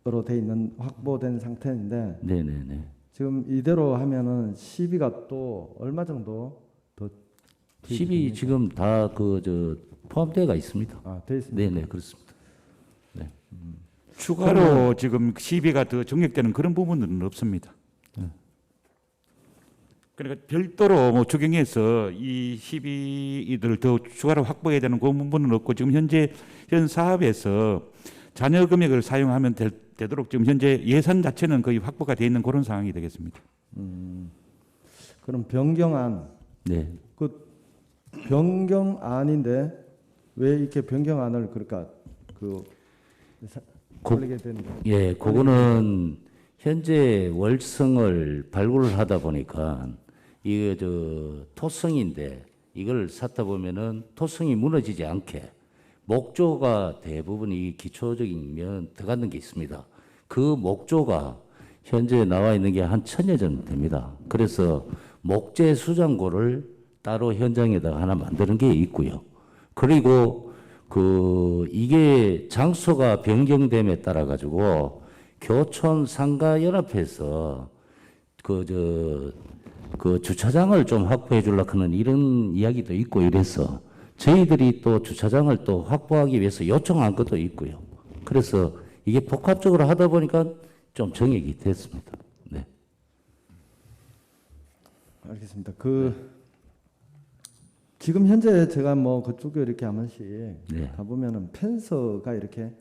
45억으로 돼 있는 확보된 상태인데 네네네. 지금 이대로 하면은 시비가 또 얼마 정도 더 시비 지금 다 포함되어 있습니다. 돼 있습니다. 네네 그렇습니다. 추가로 지금 시비가 더 정액되는 그런 부분은 없습니다. 그러니까 별도로 뭐 추경해서 이 시비들을 더 추가로 확보해야 되는 그 부분은 없고 지금 현 사업에서 잔여 금액을 사용하면 되도록 지금 현재 예산 자체는 거의 확보가 돼 있는 그런 상황이 되겠습니다. 그럼 변경안 네. 그 변경안인데 왜 이렇게 변경안을 그러니까 걸리게 되는 거예요? 예, 그거는 현재 월성을 발굴을 하다 보니까 이게 토성인데 이걸 쌓다 보면은 토성이 무너지지 않게 목조가 대부분 이 기초적인 면 들어가는 게 있습니다. 그 목조가 현재 나와 있는 게 한 1000여 점 됩니다. 그래서 목재 수장고를 따로 현장에다가 하나 만드는 게 있고요. 그리고 이게 장소가 변경됨에 따라 가지고 교촌 상가연합회에서 주차장을 좀 확보해 주려고 하는 이런 이야기도 있고 이래서 저희들이 또 주차장을 또 확보하기 위해서 요청한 것도 있고요. 그래서 이게 복합적으로 하다 보니까 좀 정액이 됐습니다. 네. 알겠습니다. 지금 현재 제가 뭐 그쪽에 이렇게 한 번씩 네. 가보면은 펜서가 이렇게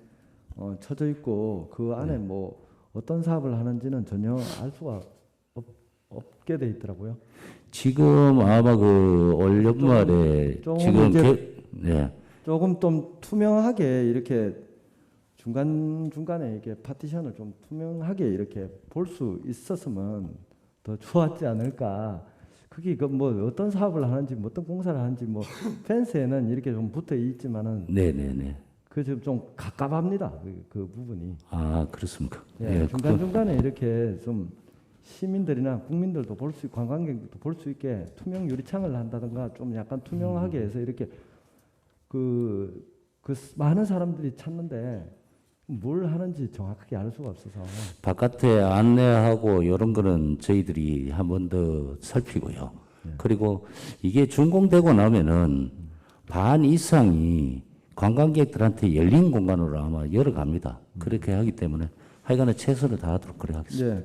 쳐져 있고 그 안에 뭐 어떤 사업을 하는지는 전혀 알 수가 없게 돼 있더라고요. 지금 아마 올 연말에 조금 지금 이제 네. 조금 좀 투명하게 이렇게 중간에 이렇게 파티션을 좀 투명하게 이렇게 볼 수 있었으면 더 좋았지 않을까. 그게 뭐 어떤 사업을 하는지 뭐 어떤 공사를 하는지 뭐 펜스에는 이렇게 좀 붙어 있지만은 네네네. 그 좀 갑갑합니다. 그 부분이. 아 그렇습니까? 예, 예, 중간중간에 이렇게 좀 시민들이나 국민들도 볼 수 있고 관광객도 볼 수 있게 투명 유리창을 한다든가 좀 약간 투명하게 해서 이렇게 그 많은 사람들이 찾는데 뭘 하는지 정확하게 알 수가 없어서 바깥에 안내하고 이런 거는 저희들이 한 번 더 살피고요. 그리고 이게 준공되고 나면은 반 이상이 관광객들한테 열린 공간으로 아마 열어갑니다. 그렇게 하기 때문에 하여간에 최선을 다하도록 그래 하겠습니다. 예,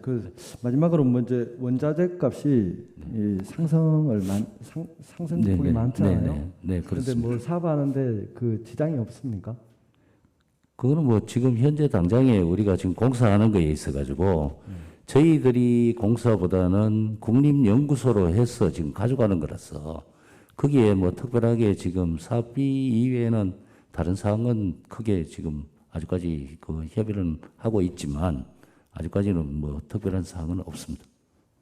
마지막으로 먼저 원자재 값이 이 상승폭이 많잖아요. 네, 그런데 그렇습니다. 뭘 사업하는데 그 지장이 없습니까? 그거는 뭐 지금 현재 당장에 우리가 지금 공사하는 거에 있어 가지고 저희들이 공사보다는 국립연구소로 해서 지금 가져가는 거라서 거기에 뭐 특별하게 지금 사업비 이외에는 다른 사항은 크게 지금 아직까지 협의는 하고 있지만 아직까지는 뭐 특별한 사항은 없습니다.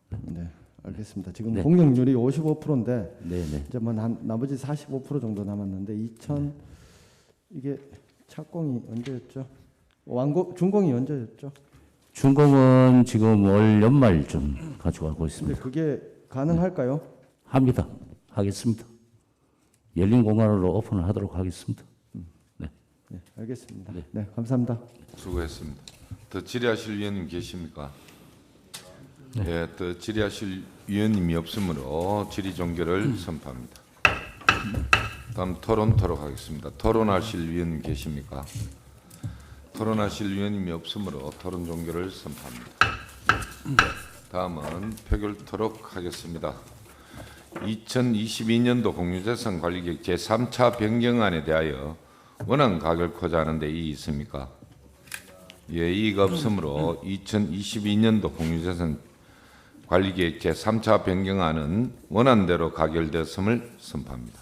네, 알겠습니다. 지금 네. 공룡률이 55%인데 네네. 이제 뭐 나머지 45% 정도 남았는데 이게 착공이 언제였죠? 준공이 언제였죠? 준공은 지금 올 연말쯤 가져가고 근데 있습니다. 그게 가능할까요? 합니다. 하겠습니다. 열린 공간으로 오픈을 하도록 하겠습니다. 네, 알겠습니다. 네. 네, 감사합니다. 수고했습니다. 더 질의하실 위원님 계십니까? 네, 더 질의하실 위원님이 없으므로 질의 종결을 선포합니다. 다음 토론토록 하겠습니다. 토론하실 위원님 계십니까? 토론하실 위원님이 없으므로 토론 종결을 선포합니다. 다음은 표결토록 하겠습니다. 2022년도 공유재산 관리계획 제3차 변경안에 대하여 원안 가결코자 하는 데 이의 있습니까? 예, 이의가 없으므로 2022년도 공유재산 관리계획 제3차 변경안은 원안대로 가결되었음을 선포합니다.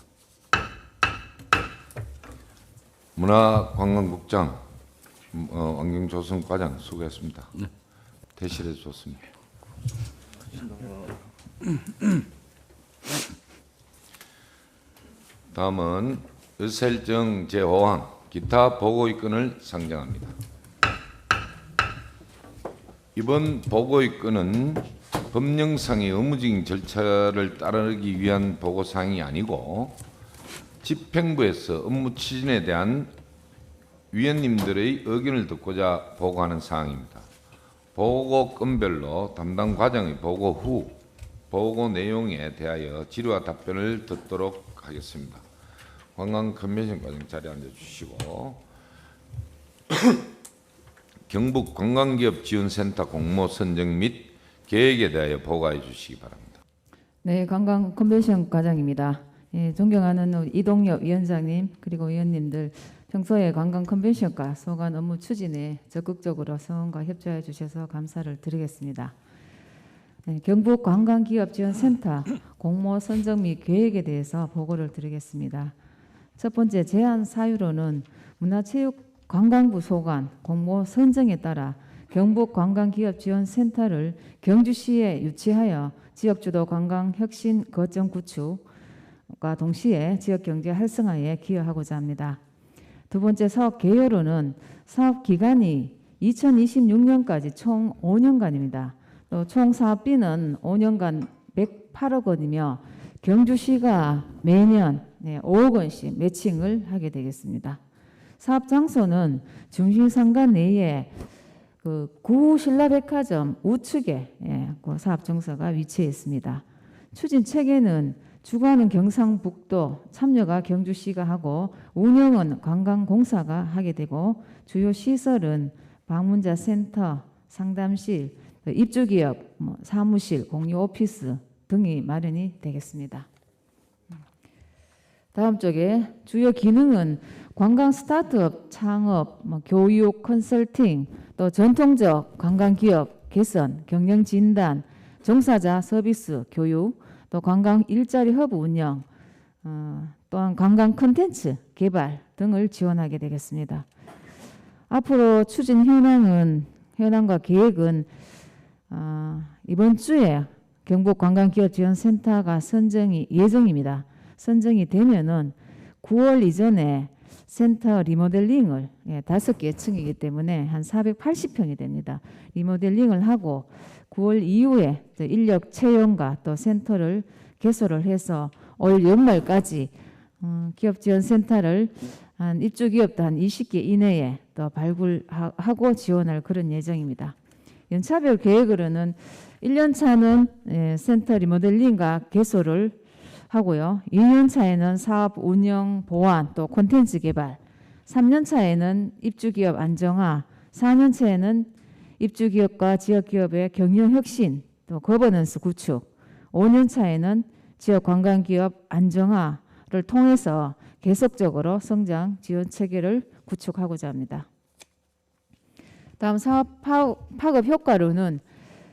문화관광국장 왕경조성 과장 수고했습니다. 대실해 주셨습니다. 다음은 의사일정 제5항 기타 보고의건을 상정합니다. 이번 보고의건은 법령상의 의무적인 절차를 따르기 위한 보고사항이 아니고 집행부에서 업무 추진에 대한 위원님들의 의견을 듣고자 보고하는 사항입니다. 보고 건별로 담당 과장의 보고 후 보고 내용에 대하여 질의와 답변을 듣도록 하겠습니다. 관광 컨벤션 과장 자리에 앉아주시고 경북 관광기업지원센터 공모 선정 및 계획에 대하여 보고해 주시기 바랍니다. 네, 관광 컨벤션 과장입니다. 예, 존경하는 이동엽 위원장님 그리고 위원님들 평소에 관광 컨벤션과 소관 업무 추진에 적극적으로 성원과 협조해 주셔서 감사를 드리겠습니다. 네, 경북 관광기업지원센터 공모 선정 및 계획에 대해서 보고를 드리겠습니다. 첫 번째 제안 사유로는 문화체육관광부 소관 공모 선정에 따라 경북관광기업지원센터를 경주시에 유치하여 지역주도 관광혁신 거점 구축과 동시에 지역경제 활성화에 기여하고자 합니다. 두 번째 사업 개요로는 사업 기간이 2026년까지 총 5년간입니다. 또 총 사업비는 5년간 108억 원이며 경주시가 매년 5억 원씩 매칭을 하게 되겠습니다. 사업 장소는 중심상가 내에 구 신라백화점 우측에 그 사업 정서가 위치해 있습니다. 추진 체계는 주관은 경상북도, 참여가 경주시가 하고 운영은 관광공사가 하게 되고 주요 시설은 방문자 센터, 상담실, 입주기업, 사무실, 공유 오피스 등이 마련이 되겠습니다. 다음 쪽에 주요 기능은 관광 스타트업, 창업, 교육, 컨설팅, 또 전통적 관광기업 개선, 경영 진단, 종사자 서비스, 교육, 또 관광 일자리 허브 운영, 또한 관광 콘텐츠 개발 등을 지원하게 되겠습니다. 앞으로 추진 현황과 계획은 이번 주에 경북관광기업지원센터가 선정이 예정입니다. 선정이 되면은 9월 이전에 센터 리모델링을 5개 층이기 때문에 한 480평이 됩니다. 리모델링을 하고 9월 이후에 인력 채용과 또 센터를 개소를 해서 올 연말까지 기업지원센터를 한 입주기업도 한 20개 이내에 또 발굴하고 지원할 그런 예정입니다. 연차별 계획으로는 1년 차는 센터 리모델링과 개소를 하고요. 2년 차에는 사업 운영 보완 또 콘텐츠 개발, 3년 차에는 입주기업 안정화, 4년 차에는 입주기업과 지역기업의 경영 혁신 또 거버넌스 구축, 5년 차에는 지역 관광기업 안정화를 통해서 계속적으로 성장 지원 체계를 구축하고자 합니다. 다음 사업 파급 효과로는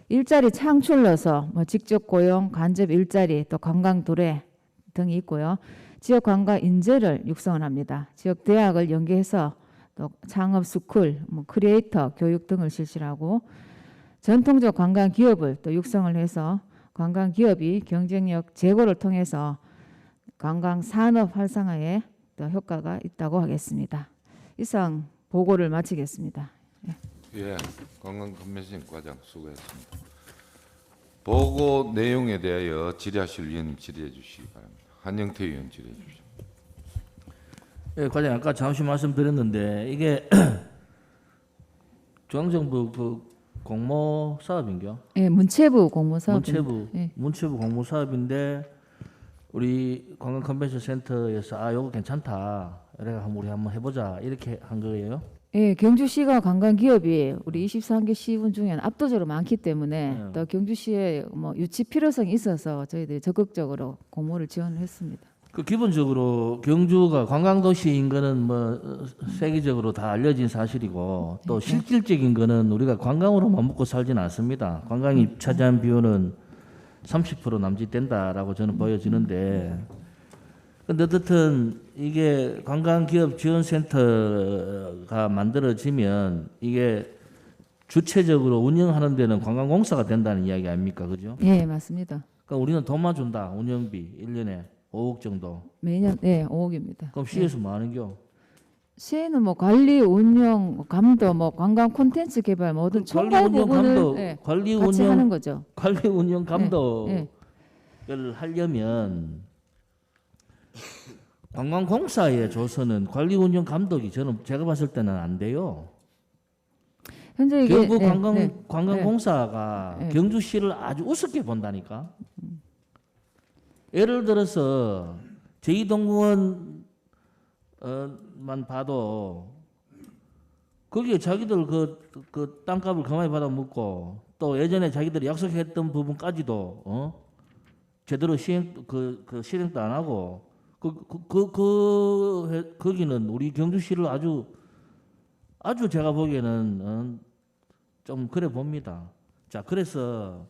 일자리 창출로서 직접 고용, 간접 일자리, 또 관광 도래 등이 있고요. 지역 관광 인재를 육성을 합니다. 지역 대학을 연계해서 또 창업 스쿨, 크리에이터 교육 등을 실시하고 전통적 관광 기업을 또 육성을 해서 관광 기업이 경쟁력 제고를 통해서 관광 산업 활성화에 또 효과가 있다고 하겠습니다. 이상 보고를 마치겠습니다. 예, 관광 컨벤션 과장 수고했습니다. 보고 내용에 대하여 질의하실 위원님 질의해 주시기 바랍니다. 한영태 의원 질의해 주십시오. 예, 과장 아까 잠시 말씀드렸는데 이게 중앙정부 그 공모 사업인겨? 예, 문체부 공모 사업입니다. 문체부 공모 사업인데 우리 관광 컨벤션 센터에서 요거 괜찮다. 그래가 우리 한번 해보자 이렇게 한 거예요. 예, 경주시가 관광기업이 우리 23개 시군 중에는 압도적으로 많기 때문에 또 경주시에 유치 필요성이 있어서 저희들이 적극적으로 공모를 지원을 했습니다. 그 기본적으로 경주가 관광도시인 거는 세계적으로 다 알려진 사실이고 또 실질적인 거는 우리가 관광으로만 먹고 살지는 않습니다. 관광이 차지한 비율은 30% 남짓된다라고 저는 보여지는데 근데 어쨌든 이게 관광기업지원센터가 만들어지면 이게 주체적으로 운영하는 데는 관광공사가 된다는 이야기 아닙니까? 그죠? 예, 맞습니다. 그러니까 우리는 돈만 준다. 운영비 1년에 5억 정도. 매년 5억입니다. 그럼 시에서 뭐 하는겨? 시에는 뭐 관리, 운영, 감도, 뭐 관광 콘텐츠 개발 모든 관리 총괄 운영 부분을 감독, 관리 같이 운영 하는 거죠. 관리 운영 감독을 예. 하려면 관광공사에 줘서는 관리 운영 감독이 저는 제가 봤을 때는 안 돼요. 현재 이게 경부 관광공사가 네. 경주시를 아주 우습게 본다니까. 예를 들어서 제2동공원만 봐도 거기에 자기들 그 땅값을 그만히 받아 먹고 또 예전에 자기들이 약속했던 부분까지도 제대로 실행도 안 하고 거기는 우리 경주시를 아주 제가 보기에는 좀 그래 봅니다. 자, 그래서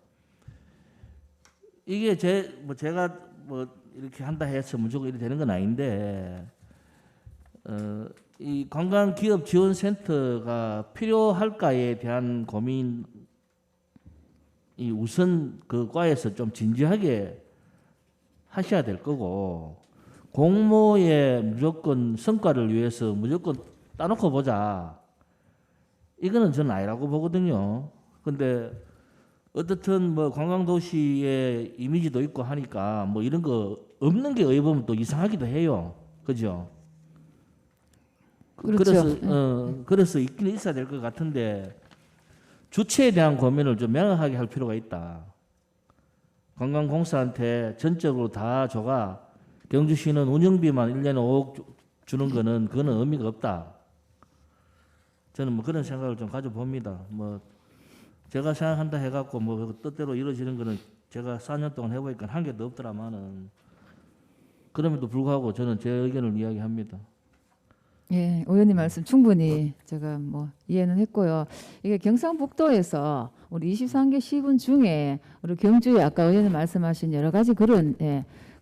이게 제가 이렇게 한다 해서 무조건 이렇게 되는 건 아닌데 이 관광기업지원센터가 필요할까에 대한 고민이 우선 그 과에서 좀 진지하게 하셔야 될 거고 공모에 무조건 성과를 위해서 무조건 따놓고 보자. 이거는 저는 아니라고 보거든요. 근데 어떻든 뭐 관광도시의 이미지도 있고 하니까 뭐 이런 거 없는 게 어찌 보면 또 이상하기도 해요. 그죠? 그렇죠. 그래서 있기는 있어야 될 것 같은데 주체에 대한 고민을 좀 명확하게 할 필요가 있다. 관광공사한테 전적으로 다 줘가 경주시는 운영비만 1년에 5억 주는 거는 그거는 의미가 없다. 저는 뭐 그런 생각을 좀 가져봅니다. 뭐 제가 생각한다 해갖고 뭐 뜻대로 이루어지는 거는 제가 4년 동안 해보니까 한 개도 없더라마는 그럼에도 불구하고 저는 제 의견을 이야기합니다. 예, 의원님 말씀 충분히 제가 뭐 이해는 했고요. 이게 경상북도에서 우리 23개 시군 중에 우리 경주에 아까 의원님 말씀하신 여러 가지 그런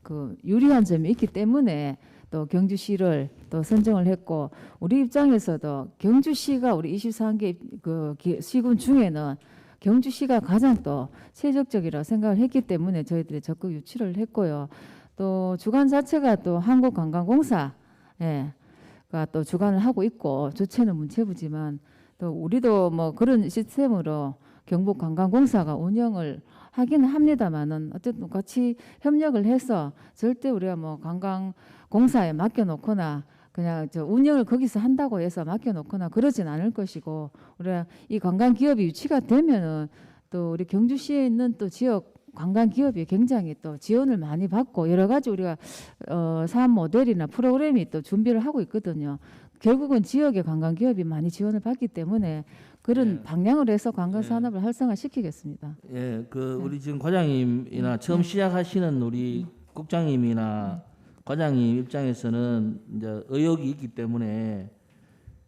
그 유리한 점이 있기 때문에 또 경주시를 또 선정을 했고 우리 입장에서도 경주시가 우리 23개 그 시군 중에는 경주시가 가장 또 최적적이라 생각을 했기 때문에 저희들이 적극 유치를 했고요. 또 주관 자체가 또 한국관광공사 가 또 주관을 하고 있고 주체는 문체부지만 또 우리도 뭐 그런 시스템으로 경북관광공사가 운영을 하기는 합니다만은 어쨌든 같이 협력을 해서 절대 우리가 뭐 관광공사에 맡겨놓거나 그냥 저 운영을 거기서 한다고 해서 맡겨놓거나 그러진 않을 것이고 우리가 이 관광기업이 유치가 되면은 또 우리 경주시에 있는 또 지역 관광기업이 굉장히 또 지원을 많이 받고 여러 가지 우리가 사업 모델이나 프로그램이 또 준비를 하고 있거든요. 결국은 지역의 관광기업이 많이 지원을 받기 때문에 그런 방향으로 해서 관광산업을 활성화시키겠습니다. 예, 우리 지금 과장님이나 처음 시작하시는 우리 국장님이나 과장님 입장에서는 이제 의혹이 있기 때문에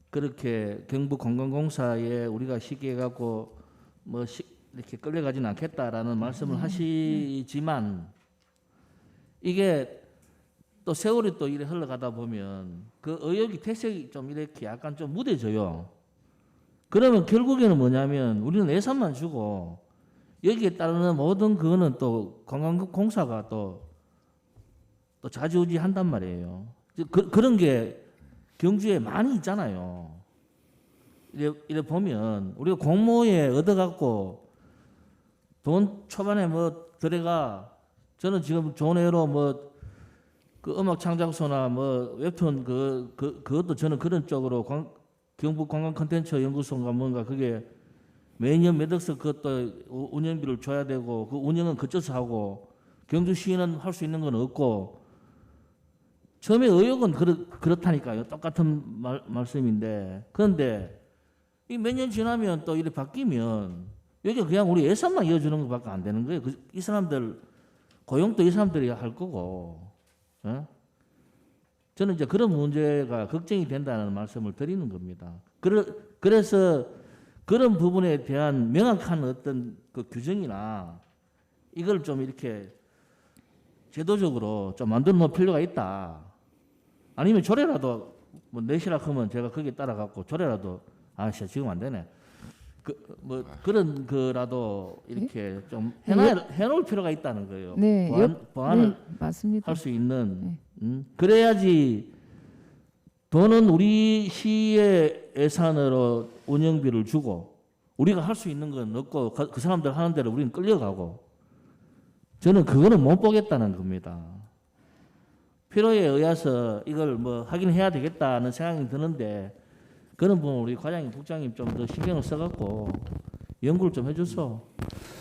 그렇게 경북관광공사에 우리가 쉽게 해갖고 뭐 이렇게 끌려가지는 않겠다라는 말씀을 하시지만 이게 또 세월이 또 이래 흘러가다 보면 그 의혹이 태색이 좀 이렇게 약간 좀 무뎌져요. 그러면 결국에는 뭐냐면 우리는 예산만 주고 여기에 따르는 모든 그거는 또 관광공사가 또 좌지우지 한단 말이에요. 그런 게 경주에 많이 있잖아요. 이래 보면 우리가 공모에 얻어갖고 돈 초반에 뭐 들어가 저는 지금 좋은 애로 뭐 그 음악 창작소나 뭐 웹툰 그것도 저는 그런 쪽으로 경북 관광 콘텐츠 연구소인가 뭔가 그게 매년 몇 억씩 그것도 운영비를 줘야 되고 그 운영은 그쪽에서 하고 경주시는 할 수 있는 건 없고 처음에 의혹은 그렇다니까요. 똑같은 말씀인데 그런데 이 몇 년 지나면 또 이렇게 바뀌면 여기 그냥 우리 예산만 이어주는 것밖에 안 되는 거예요. 이 사람들 고용도 이 사람들이 할 거고. 저는 이제 그런 문제가 걱정이 된다는 말씀을 드리는 겁니다. 그래서 그런 부분에 대한 명확한 어떤 그 규정이나 이걸 좀 이렇게 제도적으로 좀 만들어 놓을 필요가 있다. 아니면 조례라도 뭐 내시라 하면 제가 거기에 따라갖고 조례라도 지금 안 되네. 뭐 그런 거라도 이렇게 좀 해놓을 필요가 있다는 거예요. 네, 보완을 네, 맞습니다. 할 수 있는 그래야지 돈은 우리 시의 예산으로 운영비를 주고 우리가 할 수 있는 건 없고 그 사람들 하는 대로 우리는 끌려가고 저는 그거는 못 보겠다는 겁니다. 필요에 의해서 이걸 뭐 하긴 해야 되겠다는 생각이 드는데 그런 부분 우리 과장님, 국장님 좀 더 신경을 써갖고 연구를 좀 해줘서.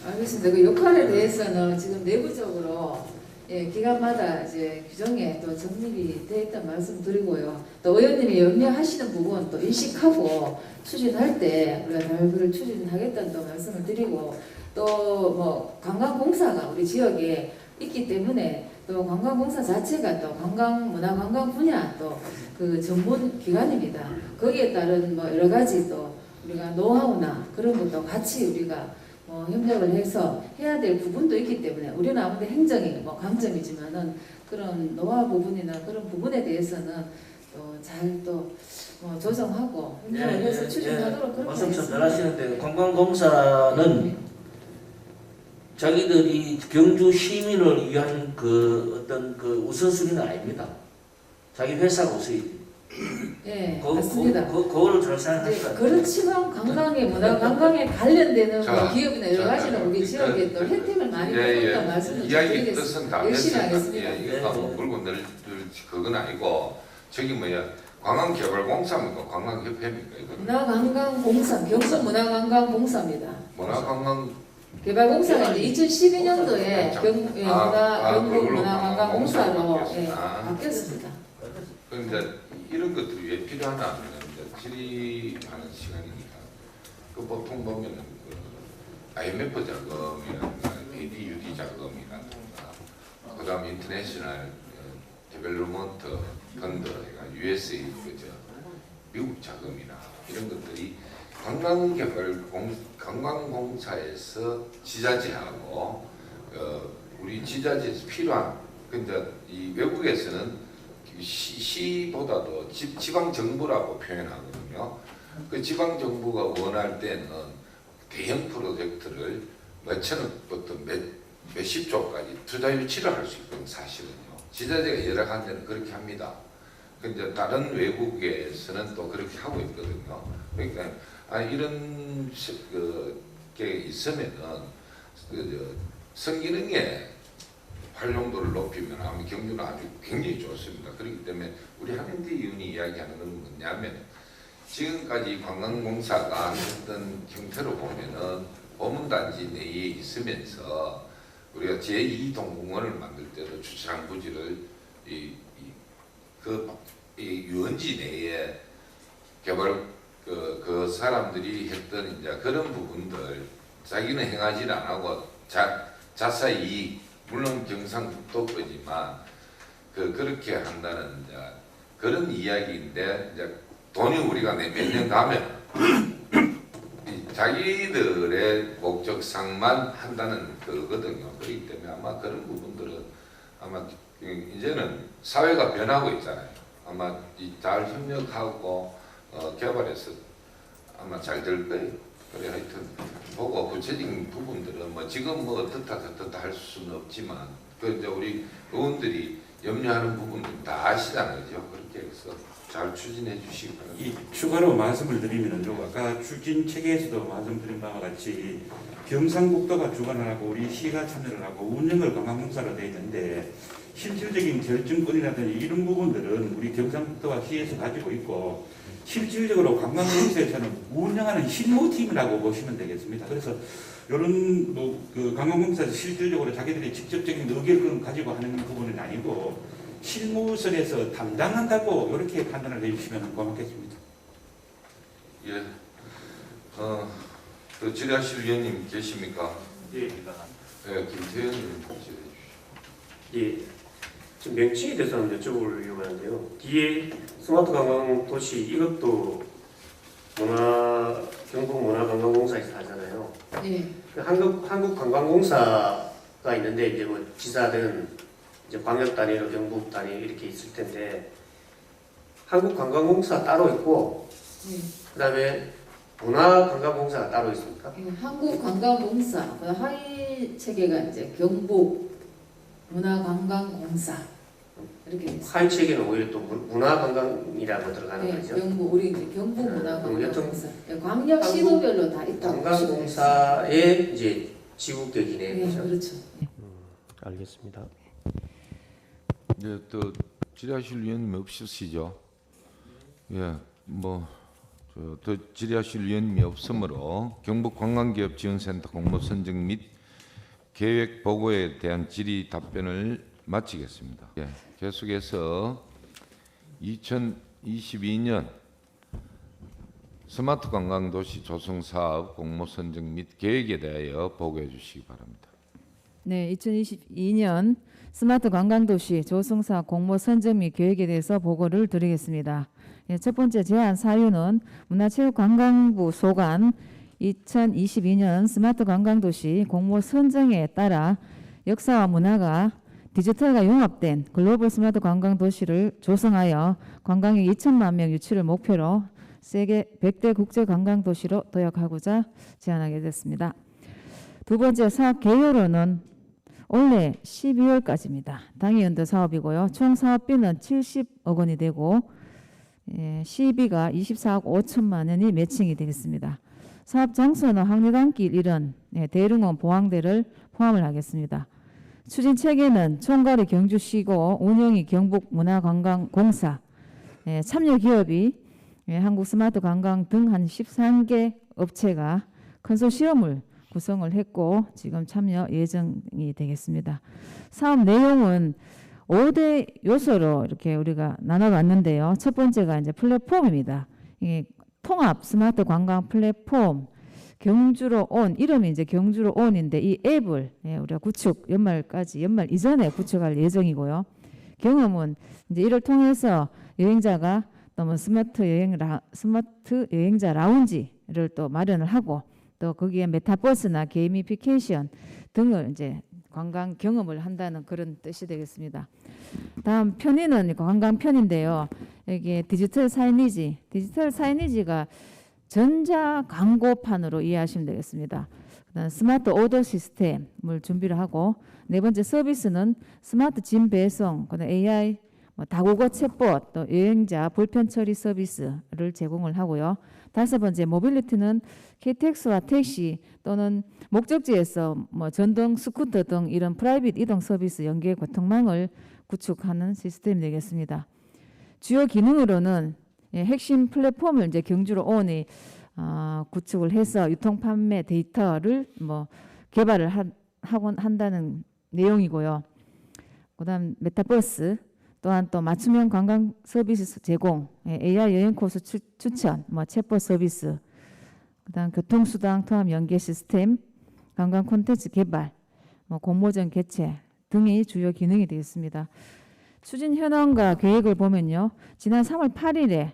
알겠습니다. 그 역할에 대해서는 지금 내부적으로 기관마다 이제 규정에 또 정립이 돼 있다는 말씀 드리고요. 또 의원님이 염려하시는 부분 또 인식하고 추진할 때 우리가 달그를 추진하겠다는 또 말씀을 드리고 또 뭐 관광공사가 우리 지역에 있기 때문에 또 관광공사 자체가 또 문화관광 분야 또 그 전문 기관입니다. 거기에 따른 뭐 여러 가지 또 우리가 노하우나 그런 것도 같이 우리가 협력을 해서 해야 될 부분도 있기 때문에 우리는 아무래도 행정이 뭐 강점이지만은 그런 노하우 부분이나 그런 부분에 대해서는 또 잘 또 조정하고 협력을 해서 추진하도록 그렇게 말씀 잘 하겠습니다. 하시는데 관광공사는 자기들이 경주 시민을 위한 그 어떤 그 우선순위는 아닙니다. 자기 회사가 우선이지. 예, 맞습니다. 그거를 잘 생각하셔야 돼요. 그렇지만 관광에 문화 관광에 관련되는 자, 뭐 기업이나 여러 자, 가지는 우리 지역에 또 혜택을 많이 받는다는 말씀을 좀 이야기 드리겠습니다. 뜻은 다 열심히 됐습니다. 하겠습니다. 이거 뭐 물고 늘 그건 아니고 저기 관광개발공사입니까? 관광협회입니까? 이거 문화관광공사, 경북문화관광공사입니다. 문화관광 개발공사가 이제 2012년도에 경북문화관광공사로 바뀌었구나. 바뀌었습니다. 그런데 이런 것들이 왜 필요하나 하면 질의하는 시간이니까 그 보통 보면은 그 IMF 자금이라든가 ADUD 자금이라든가 그다음 인터내셔널 데벨롭먼트 펀드, USA 그죠 미국 자금이나 이런 것들이 관광공사에서 지자체하고 우리 지자체에서 필요한 근데 이 외국에서는 시보다도 지방 정부라고 표현하거든요. 그 지방 정부가 원할 때는 대형 프로젝트를 몇천억부터 몇십조까지 투자 유치를 할 수 있거든요. 사실은요. 지자체가 여러 군데는 그렇게 합니다. 근데 다른 외국에서는 또 그렇게 하고 있거든요. 그러니까 이런 게 있으면은 성기능의 활용도를 높이면 아마 경주는 아주 굉장히 좋습니다. 그렇기 때문에 우리 한현대 의원이 이야기하는 건 뭐냐면 지금까지 관광공사가 했던 형태로 보면은 보문단지 내에 있으면서 우리가 제2동공원을 만들 때도 주차장 부지를 유원지 내에 개발 그 사람들이 했던 이제 그런 부분들 자기는 행하지는 안 하고 자사이 물론 경상북도거지만 그렇게 한다는 이제 그런 이야기인데 이제 돈이 우리가 몇 년 가면 자기들의 목적상만 한다는 거거든요. 그렇기 때문에 아마 그런 부분들은 아마 이제는 사회가 변하고 있잖아요. 아마 잘 협력하고 개발해서 아마 잘 될 거예요. 그래 하여튼 보고 구체적인 부분들은 뭐 지금 뭐 어떻다 할 수는 없지만 그 이제 우리 의원들이 염려하는 부분들 다 아시잖아요. 그렇게 해서 잘 추진해 주시기 바랍니다. 추가로 말씀을 드리면요, 아까 추진 체계에서도 말씀드린 바와 같이 경상북도가 주관을 하고 우리 시가 참여를 하고 운영을 관광공사로 되어 있는데 실질적인 결정권이라든지 이런 부분들은 우리 경상북도가 시에서 가지고 있고 실질적으로 관광공사에서는 운영하는 실무팀이라고 보시면 되겠습니다. 그래서 이런 그 관광공사에서 실질적으로 자기들이 직접적인 의견을 가지고 하는 부분은 아니고 실무선에서 담당한다고 이렇게 판단을 해주시면 고맙겠습니다. 예, 그 질의하실 위원님 계십니까? 예, 네, 김태현 의원님 질의해 주시죠. 예. 지금 명칭에 대해서 한번 여쭤보려고 하는데요. 뒤에 스마트 관광 도시 이것도 경북문화관광공사에서 하잖아요. 예. 한국관광공사가 있는데 이제 뭐 지사든 이제 광역 단위로 경북 단위 이렇게 있을 텐데 한국관광공사 따로 있고 예. 그다음에 문화관광공사가 따로 있습니까? 한국관광공사, 그 하위 체계가 이제 경북 문화관광공사 이렇게 있습니다. 하위 체계는 오히려 또 문화관광이라고 들어가는 네, 거죠. 경북 우리 이제 경북 네, 문화관광공사, 광역 시도별로 다 있다고 보시면 관광공사의 이제 지구격이네. 네, 그죠? 그렇죠. 알겠습니다. 네, 또 질의하실 위원님 없으시죠? 예, 더 질의하실 위원님이 없으므로 경북관광기업지원센터 공모 선정 및 계획 보고에 대한 질의 답변을 마치겠습니다. 예, 계속해서 2022년 스마트 관광도시 조성 사업 공모 선정 및 계획에 대하여 보고해 주시기 바랍니다. 네, 2022년 스마트 관광도시 조성사업 공모 선정 및 계획에 대해서 보고를 드리겠습니다. 예, 첫 번째 제안 사유는 문화체육관광부 소관 2022년 스마트 관광도시 공모 선정에 따라 역사와 문화가 디지털과 융합된 글로벌 스마트 관광도시를 조성하여 관광객 2천만 명 유치를 목표로 세계 100대 국제 관광도시로 도약하고자 제안하게 됐습니다. 두 번째 사업 개요로는 올해 12월까지입니다. 당해연도 사업이고요. 총 사업비는 70억 원이 되고 시비가 24억 5천만 원이 매칭이 되겠습니다. 사업 장소는 황리단길 1원, 대릉원 보항대를 포함을 하겠습니다. 추진 체계는 총괄이 경주시고 운영이 경북문화관광공사, 참여 기업이 한국스마트관광 등 한 13개 업체가 컨소시엄을 구성을 했고 지금 참여 예정이 되겠습니다. 사업 내용은 5대 요소로 이렇게 우리가 나눠봤는데요. 첫 번째가 이제 플랫폼입니다. 이게 통합 스마트 관광 플랫폼 경주로 온, 이름이 이제 경주로 온인데 이 앱을 우리가 구축 연말 이전에 구축할 예정이고요. 경험은 이제 이를 통해서 여행자가 또 스마트 여행자 라운지를 또 마련을 하고 또 거기에 메타버스나 게이미피케이션 등을 이제 관광 경험을 한다는 그런 뜻이 되겠습니다. 다음 편의는 관광 편인데요. 이게 디지털 사이니지가 전자 광고판으로 이해하시면 되겠습니다. 그다음 스마트 오더 시스템을 준비를 하고 네 번째 서비스는 스마트 짐 배송, 그다음 AI, 다국어 챗봇, 또 여행자 불편 처리 서비스를 제공을 하고요. 다섯 번째 모빌리티는 KTX와 택시 또는 목적지에서 전동 스쿠터 등 이런 프라이빗 이동 서비스 연계 교통망을 구축하는 시스템이 되겠습니다. 주요 기능으로는 핵심 플랫폼을 이제 경주로 온이 구축을 해서 유통 판매 데이터를 개발을 하곤 한다는 내용이고요. 그다음 메타버스 또한 또 맞춤형 관광 서비스 제공, AI 여행 코스 추천, 챗봇 서비스, 그다음 교통수당 통합 연계 시스템, 관광 콘텐츠 개발, 공모전 개최 등이 주요 기능이 되겠습니다. 추진 현황과 계획을 보면요, 지난 3월 8일에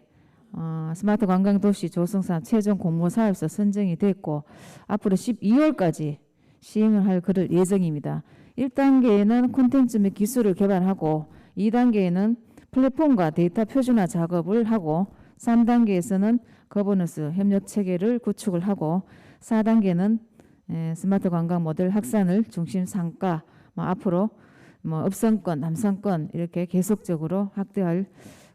스마트 관광도시 조성사업 최종 공모 사업서 선정이 됐고 앞으로 12월까지 시행을 할 그럴 예정입니다. 1단계에는 콘텐츠 및 기술을 개발하고 2단계에는 플랫폼과 데이터 표준화 작업을 하고 3단계에서는 거버넌스 협력 체계를 구축을 하고 4단계는 스마트 관광 모델 확산을 중심 삼가 앞으로 업성권, 남성권 이렇게 계속적으로 확대할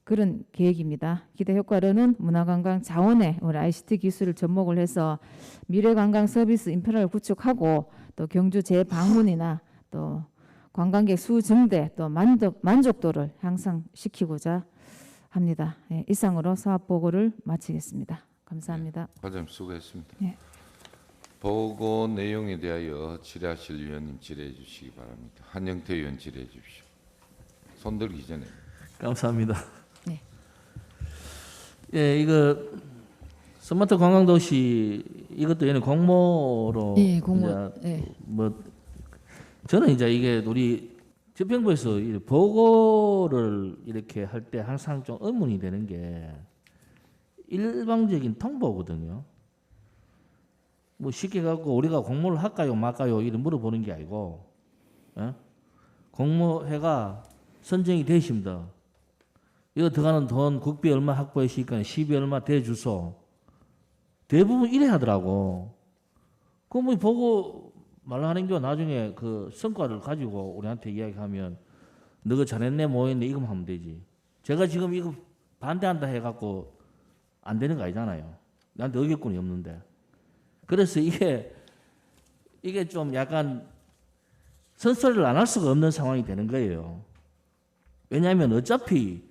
그런 계획입니다. 기대 효과로는 문화관광 자원에 우리 ICT 기술을 접목을 해서 미래관광 서비스 인프라를 구축하고 또 경주 재방문이나 또 관광객 수 증대 또 만족도를 향상시키고자 합니다. 이상으로 사업 보고를 마치겠습니다. 감사합니다. 과장님 수고했습니다. 네. 보고 내용에 대하여 질의하실 위원님 질의해 주시기 바랍니다. 한영태 의원 질의해 주십시오. 손 들기 전에. 감사합니다. 네. 예, 이거 스마트 관광도시 이것도 얘는 공모로 공모. 이제 저는 이제 이게 우리 집행부에서 이 보고를 이렇게 할 때 항상 좀 의문이 되는 게 일방적인 통보거든요. 쉽게 갖고 우리가 공모를 할까요 말까요 이런 물어보는 게 아니고 공모회가 선정이 되십니다. 이거 들어가는 돈 국비 얼마 확보하시니까 12 얼마 대주소 대부분 이래 하더라고. 그럼 뭐 보고 말하는 게 나중에 그 성과를 가지고 우리한테 이야기하면 너가 잘했네 뭐했네 이거만 하면 되지. 제가 지금 이거 반대한다 해갖고 안 되는 거 아니잖아요. 나한테 의견권이 없는데. 그래서 이게 좀 약간 선서를 안 할 수가 없는 상황이 되는 거예요. 왜냐하면 어차피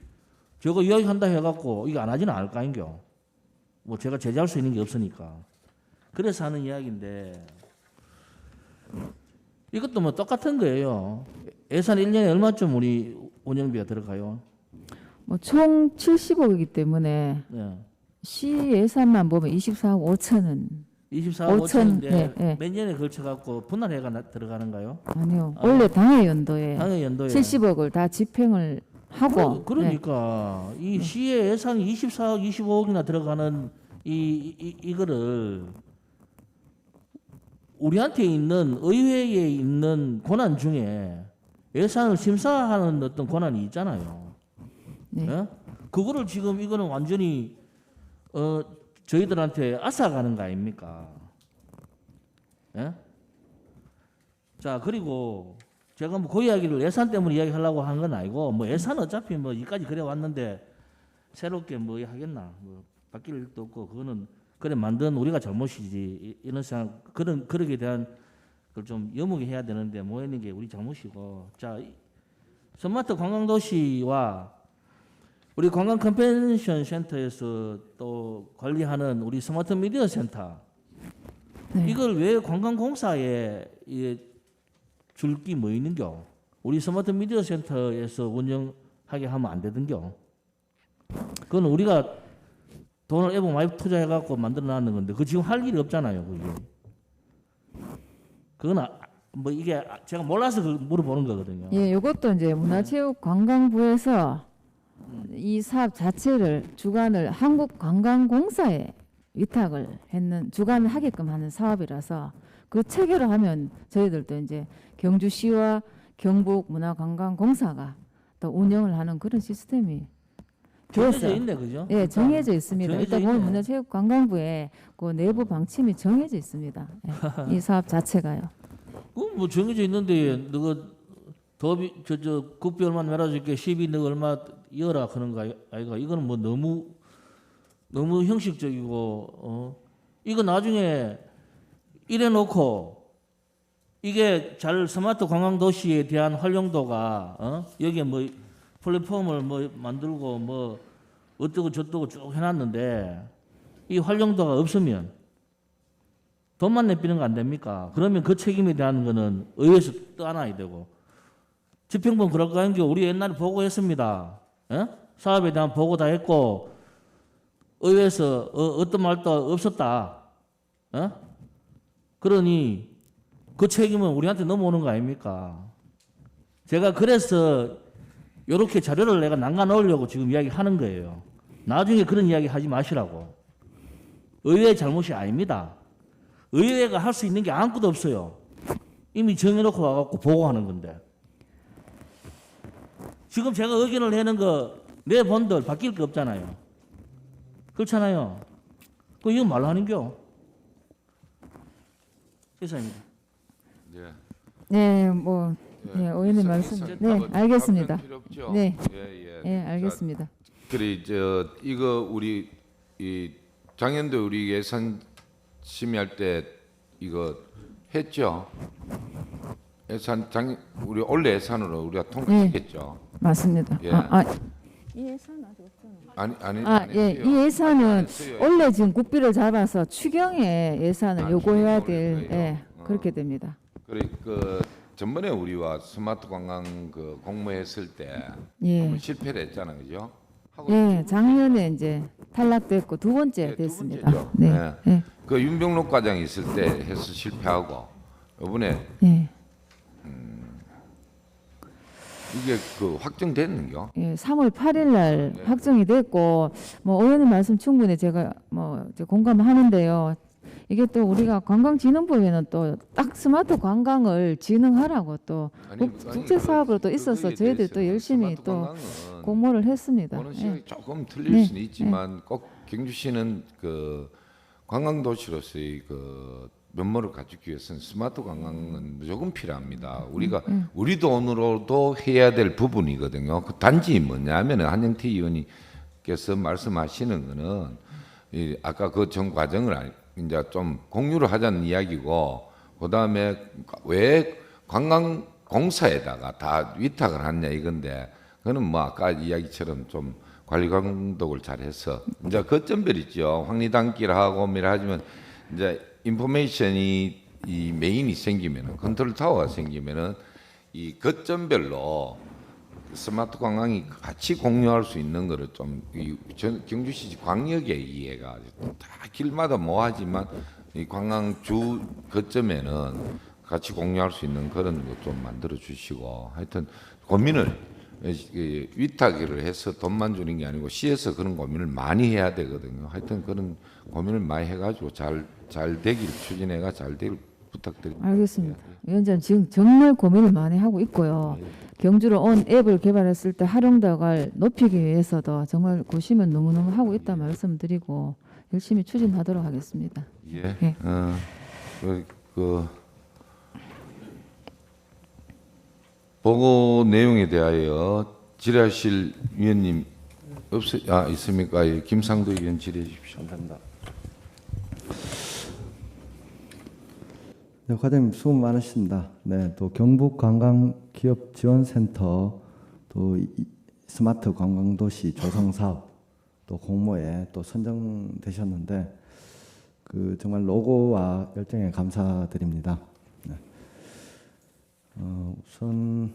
저거 이야기한다 해갖고 이거 안 하지는 않을 거 아닌겨. 뭐 제가 제재할 수 있는 게 없으니까. 그래서 하는 이야기인데 이것도 뭐 똑같은 거예요. 예산 1년에 얼마쯤 우리 운영비가 들어가요? 뭐 총 70억이기 때문에 네. 시 예산만 보면 24억 5천은 24억 5천, 5천인데 예, 예. 몇 년에 걸쳐갖고 분할해가 들어가는가요? 아니요. 원래 당해 연도에 당해 연도에 70억을 다 집행을 하고 그러니까 이 시의 예산이 24억 25억이나 들어가는 이거를 우리한테 있는 의회에 있는 권한 중에 예산을 심사하는 어떤 권한이 있잖아요. 네. 예? 그거를 지금 이거는 완전히 저희들한테 앗아가는 거 아닙니까? 예? 자 그리고 제가 뭐 그 이야기를 예산 때문에 이야기하려고 한 건 아니고 뭐 예산 어차피 뭐 여기까지 그래 왔는데 새롭게 뭐 하겠나 뭐 바뀔 일도 없고 그거는 그래 만든 우리가 잘못이지 이런 생각 그러게 대한 걸 좀 여무게 해야 되는데 뭐 있는 게 우리 잘못이고 자 스마트 관광도시와 우리 관광 컨벤션 센터에서 또 관리하는 우리 스마트 미디어 센터 네. 이걸 왜 관광공사에 줄기 뭐 있는겨? 우리 스마트 미디어 센터에서 운영하게 하면 안 되던겨? 그건 우리가 돈을 애복 많이 투자해갖고 만들어놨는 건데 그 지금 할 일이 없잖아요. 그게. 그건 뭐 이게 제가 몰라서 물어보는 거거든요. 예, 이것도 이제 문화체육관광부에서 이 사업 자체를 주관을 한국관광공사에 위탁을 했는 주관을 하게끔 하는 사업이라서 그 체계로 하면 저희들도 이제 경주시와 경북문화관광공사가 또 운영을 하는 그런 시스템이 정해져 되었어요. 있네, 그죠? 예, 정해져 있습니다. 정해져 일단 오늘 있네. 문화체육관광부에 그 내부 방침이 정해져 있습니다. 예, 이 사업 자체가요. 그뭐 정해져 있는데 너가 더비 저 국비 얼마 내놔줄게 시비 너 얼마 이어라 그런 거 아이가 이거는 뭐 너무 형식적이고 이거 나중에 이래 놓고 이게 잘 스마트 관광 도시에 대한 활용도가 여기에 뭐 플랫폼을 뭐 만들고 뭐 어쩌고 저쩌고 쭉 해놨는데 이 활용도가 없으면 돈만 내비는 거 안 됩니까? 그러면 그 책임에 대한 거는 의회에서 떠안아야 되고 집행부는 그럴 거 아닌 게 우리 옛날에 보고했습니다. 예? 사업에 대한 보고 다 했고 의회에서 어떤 말도 없었다. 예? 그러니 그 책임은 우리한테 넘어오는 거 아닙니까? 제가 그래서 이렇게 자료를 내가 남겨 놓으려고 지금 이야기하는 거예요. 나중에 그런 이야기 하지 마시라고. 의회의 잘못이 아닙니다. 의회가 할 수 있는 게 아무것도 없어요. 이미 정해놓고 와갖고 보고하는 건데. 지금 제가 의견을 내는 거 내 본들 바뀔 게 없잖아요. 그렇잖아요. 그 이건 말로 하는겨. 이사입니다. 예. 네, 뭐 예, 의원님 말씀. 네, 알겠습니다. 필요 없죠? 네, 예, 예, 알겠습니다. 그래 이거 우리 이 작년도 우리 예산 심의할 때 이거 했죠. 우리 원래 예산으로 우리가 통과했죠. 맞습니다. 예. 이 예산 아직 없잖아요. 아니 예, 이 예산은 했어요. 원래 지금 국비를 잡아서 추경의 예산을 요구해야 추경으로 될, 거예요. 예, 그렇게 됩니다. 그래 그 전번에 우리와 스마트 관광 그 공모했을 때 예. 한번 실패를 했잖아요, 그죠? 하고 예, 작년에 이제 탈락됐고 두 번째 두 됐습니다. 번째죠. 네, 예. 예, 그 윤병록 과장이 있을 때 해서 실패하고 이번에 예. 이게 그 확정됐는겨? 예, 3월 8일 날 확정이 됐고 뭐 의원님 말씀 충분히 제가 뭐 이제 공감하는데요. 이게 또 우리가 관광진흥부에는 또 딱 스마트 관광을 진흥하라고 또 국제 사업으로 또 있어서 저희들이 또 열심히 또 공모를 했습니다. 보는 예. 시각이 조금 틀릴 네, 수는 있지만 꼭 경주시는 그 관광도시로서의 그 면모를 갖추기 위해서는 스마트 관광은 무조건 필요합니다. 우리 돈으로도 해야 될 부분이거든요. 그 단지 뭐냐면은 한영태 의원님께서 말씀하시는 거는 아까 그 전 과정을 이제 좀 공유를 하자는 이야기고, 그 다음에 왜 관광공사에다가 다 위탁을 하냐 이건데, 그거는 뭐 아까 이야기처럼 좀 관리 감독을 잘해서 이제 거점별 있죠. 황리단길하고 뭐라 하지만 이제 인포메이션이 이 메인이 생기면은, 컨트롤 타워가 생기면은 이 거점별로 스마트 관광이 같이 공유할 수 있는 거를 좀 경주시 광역의 이해가 다 길마다 모아지만 이 관광 주 거점에는 같이 공유할 수 있는 그런 거 좀 만들어 주시고, 하여튼 고민을 위탁을 해서 돈만 주는 게 아니고 시에서 그런 고민을 많이 해야 되거든요. 하여튼 그런 고민을 많이 해가지고 잘 되길, 추진해가 잘 되길 부탁드립니다. 알겠습니다. 위원장 지금 정말 고민을 많이 하고 있고요. 경주로 온 앱을 개발했을 때 활용도를 높이기 위해서도 정말 고심은 너무너무 하고 있다 말씀드리고 열심히 추진하도록 하겠습니다. 예. 예. 보고 내용에 대하여 질의하실 위원님 있습니까? 예, 김상도 의원 질의해 주십시오. 감사합니다. 네, 과장님 수고 많으십니다. 네, 또 경북관광기업지원센터 또 스마트 관광도시 조성사업 또 공모에 또 선정되셨는데 그 정말 로고와 열정에 감사드립니다. 네. 우선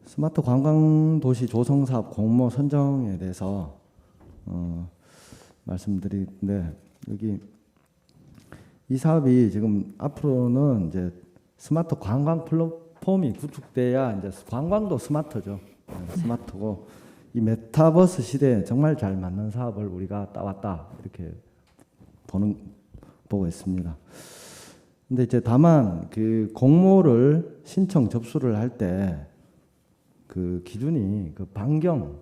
스마트 관광도시 조성사업 공모 선정에 대해서 말씀드리는데, 여기 이 사업이 지금 앞으로는 이제 스마트 관광 플랫폼이 구축돼야 이제 관광도 스마트죠. 스마트고 이 메타버스 시대에 정말 잘 맞는 사업을 우리가 따왔다 이렇게 보고 있습니다. 근데 이제 다만 그 공모를 신청 접수를 할 때 그 기준이 그 반경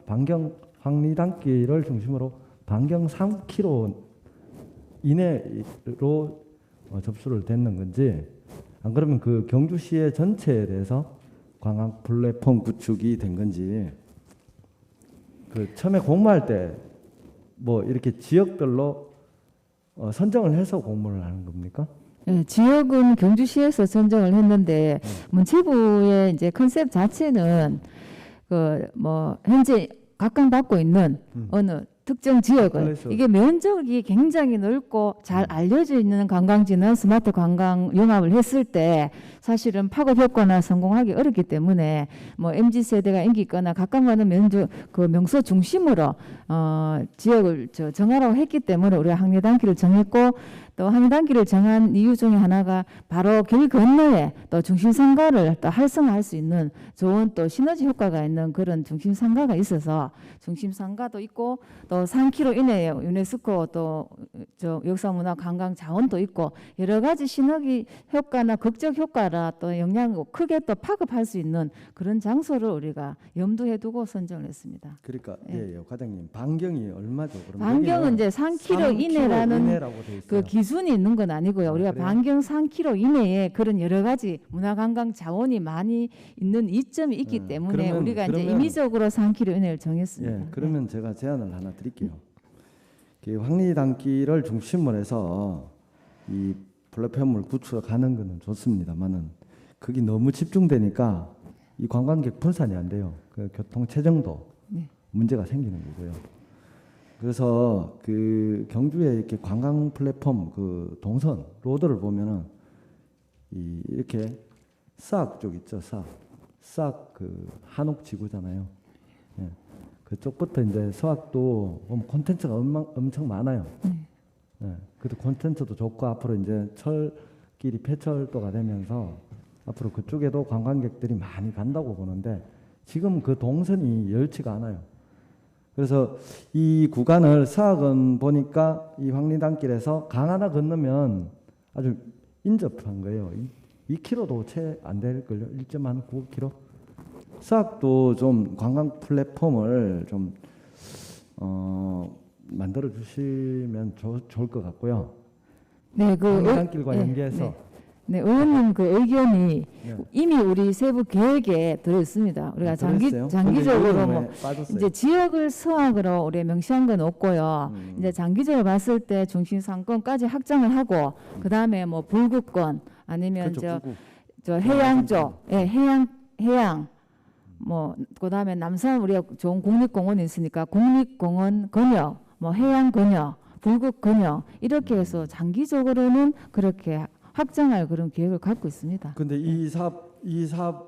황리단길을 중심으로 반경 3km 이내로 접수를 됐는 건지, 안 그러면 그 경주시의 전체에 대해서 관광 플랫폼 구축이 된 건지, 그 처음에 공모할 때 뭐 이렇게 지역별로 선정을 해서 공모를 하는 겁니까? 네, 지역은 경주시에서 선정을 했는데 문체부의 이제 컨셉 자체는 그 뭐 현재 각광받고 있는 어느 특정 지역을, 그래서. 이게 면적이 굉장히 넓고 잘 알려져 있는 관광지는 스마트 관광 융합을 했을 때 사실은 파급 효과나 성공하기 어렵기 때문에 뭐 MZ 세대가 인기 있거나 각광받는 명소 중심으로 지역을 정하라고 했기 때문에 우리가 황리단길을 정했고, 또 황리단길을 정한 이유 중에 하나가 바로 길 건너에 또 중심상가를 또 활성화할 수 있는 좋은 또 시너지 효과가 있는 그런 중심상가가 있어서, 중심상가도 있고 또 3km 이내에 유네스코 또 역사문화 관광 자원도 있고 여러 가지 시너기 효과나 극적 효과라 또 영향을 크게 또 파급할 수 있는 그런 장소를 우리가 염두에 두고 선정을 했습니다. 그러니까 예, 과장님 반경이 얼마죠? 그럼 반경은 이제 3km 이내라는 이내라고 돼 있어요. 그 기준이 있는 건 아니고요. 우리가 그래요? 반경 3km 이내에 그런 여러 가지 문화관광 자원이 많이 있는 이점이 있기 때문에 우리가 이제 임의적으로 3km 이내를 정했습니다. 예, 그러면 제가 제안을 하나 드릴게요. 그 황리단길을 중심으로 해서 이 플랫폼을 구축하는 것은 좋습니다만은 그게 너무 집중되니까 이 관광객 분산이 안 돼요. 그 교통 체증도 문제가 생기는 거고요. 그래서 그 경주에 이렇게 관광 플랫폼 그 동선 로드를 보면은 이렇게 싹 쪽 있죠, 싹 그 한옥 지구잖아요. 예. 그쪽부터 이제 서학도 보면 콘텐츠가 엄청 많아요. 예. 그래도 콘텐츠도 좋고 앞으로 이제 철길이 폐철도가 되면서 앞으로 그쪽에도 관광객들이 많이 간다고 보는데 지금 그 동선이 열지가 않아요. 그래서 이 구간을 서학은 보니까 이 황리단길에서 강 하나 건너면 아주 인접한 거예요. 2km도 채 안 될걸요. 1.9km. 서학도 좀 관광 플랫폼을 좀 만들어 주시면 좋을 것 같고요. 네, 강간길과 네, 연계해서 네, 의원님 그 의견이 네. 이미 우리 세부 계획에 들어 있습니다. 우리가 들어있어요? 장기적으로 근데 뭐 왜 빠졌어요? 이제 지역을 서학으로 우리 명시한 건 없고요. 이제 장기적으로 봤을 때 중심 상권까지 확장을 하고 그 다음에 뭐 불구권 아니면 그렇죠, 불구. 저 해양 쪽, 예, 해양 뭐 그다음에 남산 우리가 좋은 국립공원이 있으니까 국립공원 건역, 뭐 해양 건역, 불국 건역 이렇게 해서 장기적으로는 그렇게 확장할 그런 계획을 갖고 있습니다. 근데 이 사업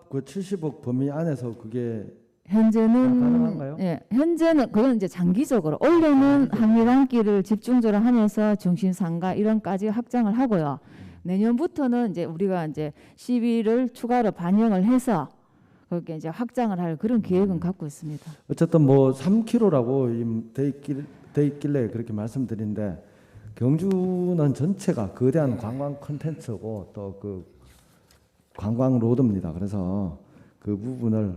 그 70억 범위 안에서 그게 현재는 가능한가요? 예, 현재는 그건 이제 장기적으로 원래는 한미단길을 집중적으로 하면서 중심 상가 이런까지 확장을 하고요. 내년부터는 이제 우리가 이제 시비를 추가로 반영을 해서 그렇게 이제 확장을 할 그런 계획은 갖고 있습니다. 어쨌든 뭐 3km라고 돼 있길래 그렇게 말씀드린데 경주는 전체가 거대한 관광 콘텐츠고 또 그 관광 로드입니다. 그래서 그 부분을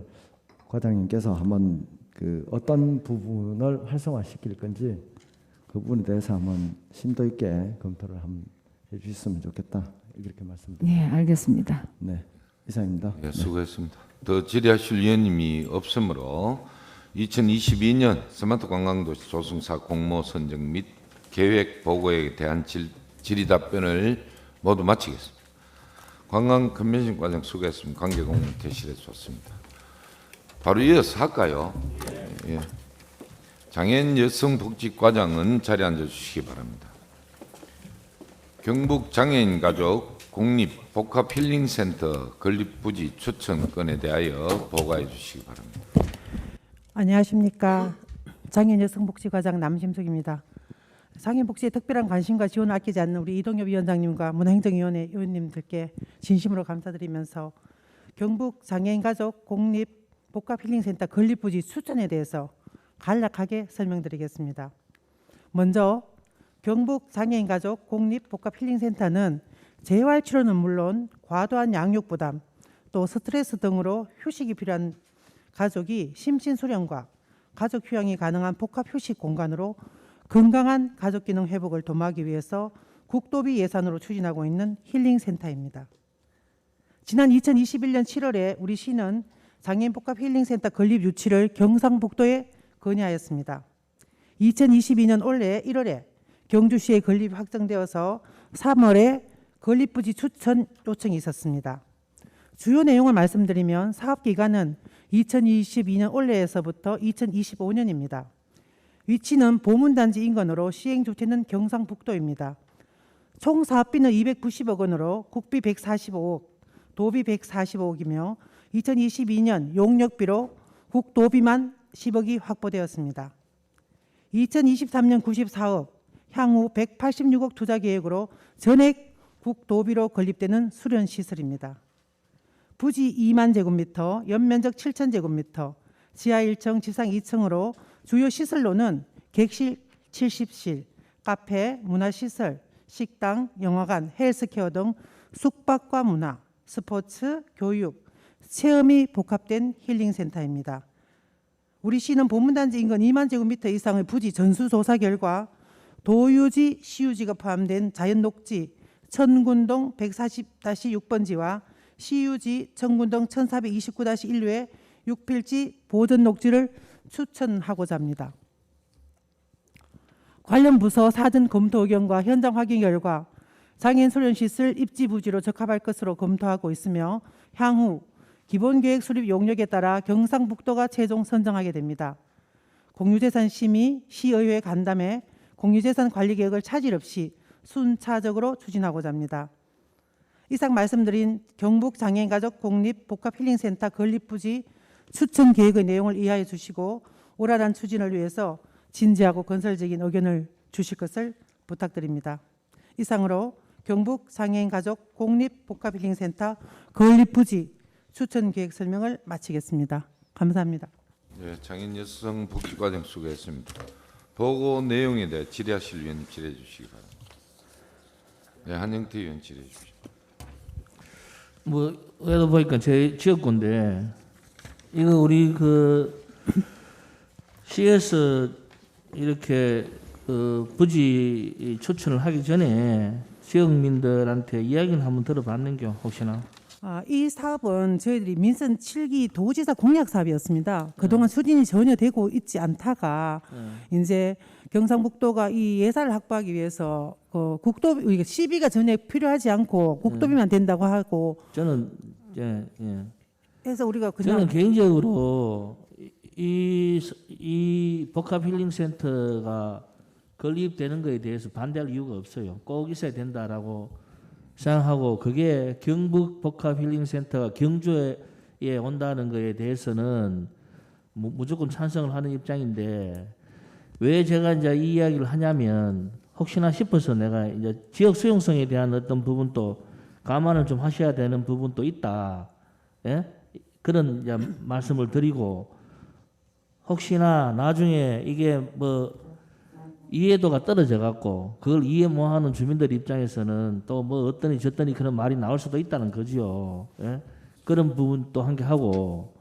과장님께서 한번 그 어떤 부분을 활성화시킬 건지 그 부분에 대해서 한번 심도 있게 검토를 한번 해주셨으면 좋겠다 이렇게 말씀드립니다. 네, 알겠습니다. 네, 이상입니다. 예, 수고했습니다. 더 질의하실 위원님이 없으므로 2022년 스마트 관광도시 조성사 공모 선정 및 계획 보고에 대한 질의 답변을 모두 마치겠습니다. 관광 컨벤션 과정 수고했습니다. 관계공무 대실에 좋습니다. 바로 이어서 할까요? 예. 장애인 여성복지과장은 자리에 앉아주시기 바랍니다. 경북 장애인 가족 공립 복합 힐링센터 건립부지 추천 건에 대하여 보고해 주시기 바랍니다. 안녕하십니까. 장애인 여성복지과장 남심숙입니다. 장애인복지에 특별한 관심과 지원을 아끼지 않는 우리 이동엽 위원장님과 문화행정위원회 의원님들께 진심으로 감사드리면서 경북 장애인 가족 공립 복합 힐링센터 건립부지 추천에 대해서 간략하게 설명드리겠습니다. 먼저 경북 장애인 가족 공립 복합 힐링센터는 재활 치료는 물론 과도한 양육 부담, 또 스트레스 등으로 휴식이 필요한 가족이 심신수련과 가족 휴양이 가능한 복합 휴식 공간으로 건강한 가족 기능 회복을 도모하기 위해서 국도비 예산으로 추진하고 있는 힐링센터입니다. 지난 2021년 7월에 우리 시는 장애인 복합 힐링센터 건립 유치를 경상북도에 건의하였습니다. 2022년 올해 1월에 경주시에 건립이 확정되어서 3월에 건립부지 추천 요청이 있었습니다. 주요 내용을 말씀드리면 사업기간은 2022년 올해에서부터 2025년입니다. 위치는 보문단지 인근으로 시행주체는 경상북도입니다. 총 사업비는 290억 원으로 국비 145억, 도비 145억이며 2022년 용역비로 국도비만 10억이 확보되었습니다. 2023년 94억, 향후 186억 투자 계획으로 전액 국도비로 건립되는 수련시설입니다. 부지 2만 제곱미터, 연면적 7천 제곱미터, 지하 1층, 지상 2층으로 주요 시설로는 객실 70실, 카페, 문화시설, 식당, 영화관, 헬스케어 등 숙박과 문화, 스포츠, 교육, 체험이 복합된 힐링센터입니다. 우리 시는 보문단지 인근 2만 제곱미터 이상의 부지 전수조사 결과 도유지, 시유지가 포함된 자연녹지 천군동 140-6번지와 시유지 청군동 1429-1루의 6필지 보전녹지를 추천하고자 합니다. 관련 부서 사전 검토 의견과 현장 확인 결과 장애인 수련시설 입지 부지로 적합할 것으로 검토하고 있으며 향후 기본계획 수립 용역에 따라 경상북도가 최종 선정하게 됩니다. 공유재산 심의, 시의회 간담회, 공유재산 관리계획을 차질 없이 순차적으로 추진하고자 합니다. 이상 말씀드린 경북 장애인 가족 공립 복합 힐링센터 건립부지 추천 계획의 내용을 이해해 주시고 올바른 추진을 위해서 진지하고 건설적인 의견을 주실 것을 부탁드립니다. 이상으로 경북 장애인 가족 공립 복합 힐링센터 건립부지 추천 계획 설명을 마치겠습니다. 감사합니다. 네, 장애인 여성복지과장 수고했습니다. 보고 내용에 대해 질의하실 위원님 질의해 주시기 바랍니다. 네, 한영태 의원 질의해 주십시오. 뭐 여기도 보니까 제 지역구인데 이거 우리 그 시에서 이렇게 부지 추천을 하기 전에 지역민들한테 이야기를 한번 들어봤는겨 혹시나. 이 사업은 저희들이 민선 7기 도지사 공약 사업이었습니다. 그동안 추진이 전혀 되고 있지 않다가 이제 경상북도가 이 예산을 확보하기 위해서 국도비 시비가 전혀 필요하지 않고 국도비만 된다고 하고 저는 해서 우리가 그냥 저는 개인적으로 이 복합 힐링 센터가 건립되는 것에 대해서 반대할 이유가 없어요. 꼭 있어야 된다라고 생각하고 그게 경북 복합 힐링 센터가 경주에 온다는 것에 대해서는 무조건 찬성을 하는 입장인데 왜 제가 이제 이 이야기를 하냐면 혹시나 싶어서 내가 이제 지역 수용성에 대한 어떤 부분도 감안을 좀 하셔야 되는 부분도 있다. 예? 그런 이제 말씀을 드리고 혹시나 나중에 이게 뭐 이해도가 떨어져 갖고 그걸 이해 못하는 주민들 입장에서는 또 뭐 어떠니 저떠니 그런 말이 나올 수도 있다는 거지요. 예? 그런 부분도 한 개 하고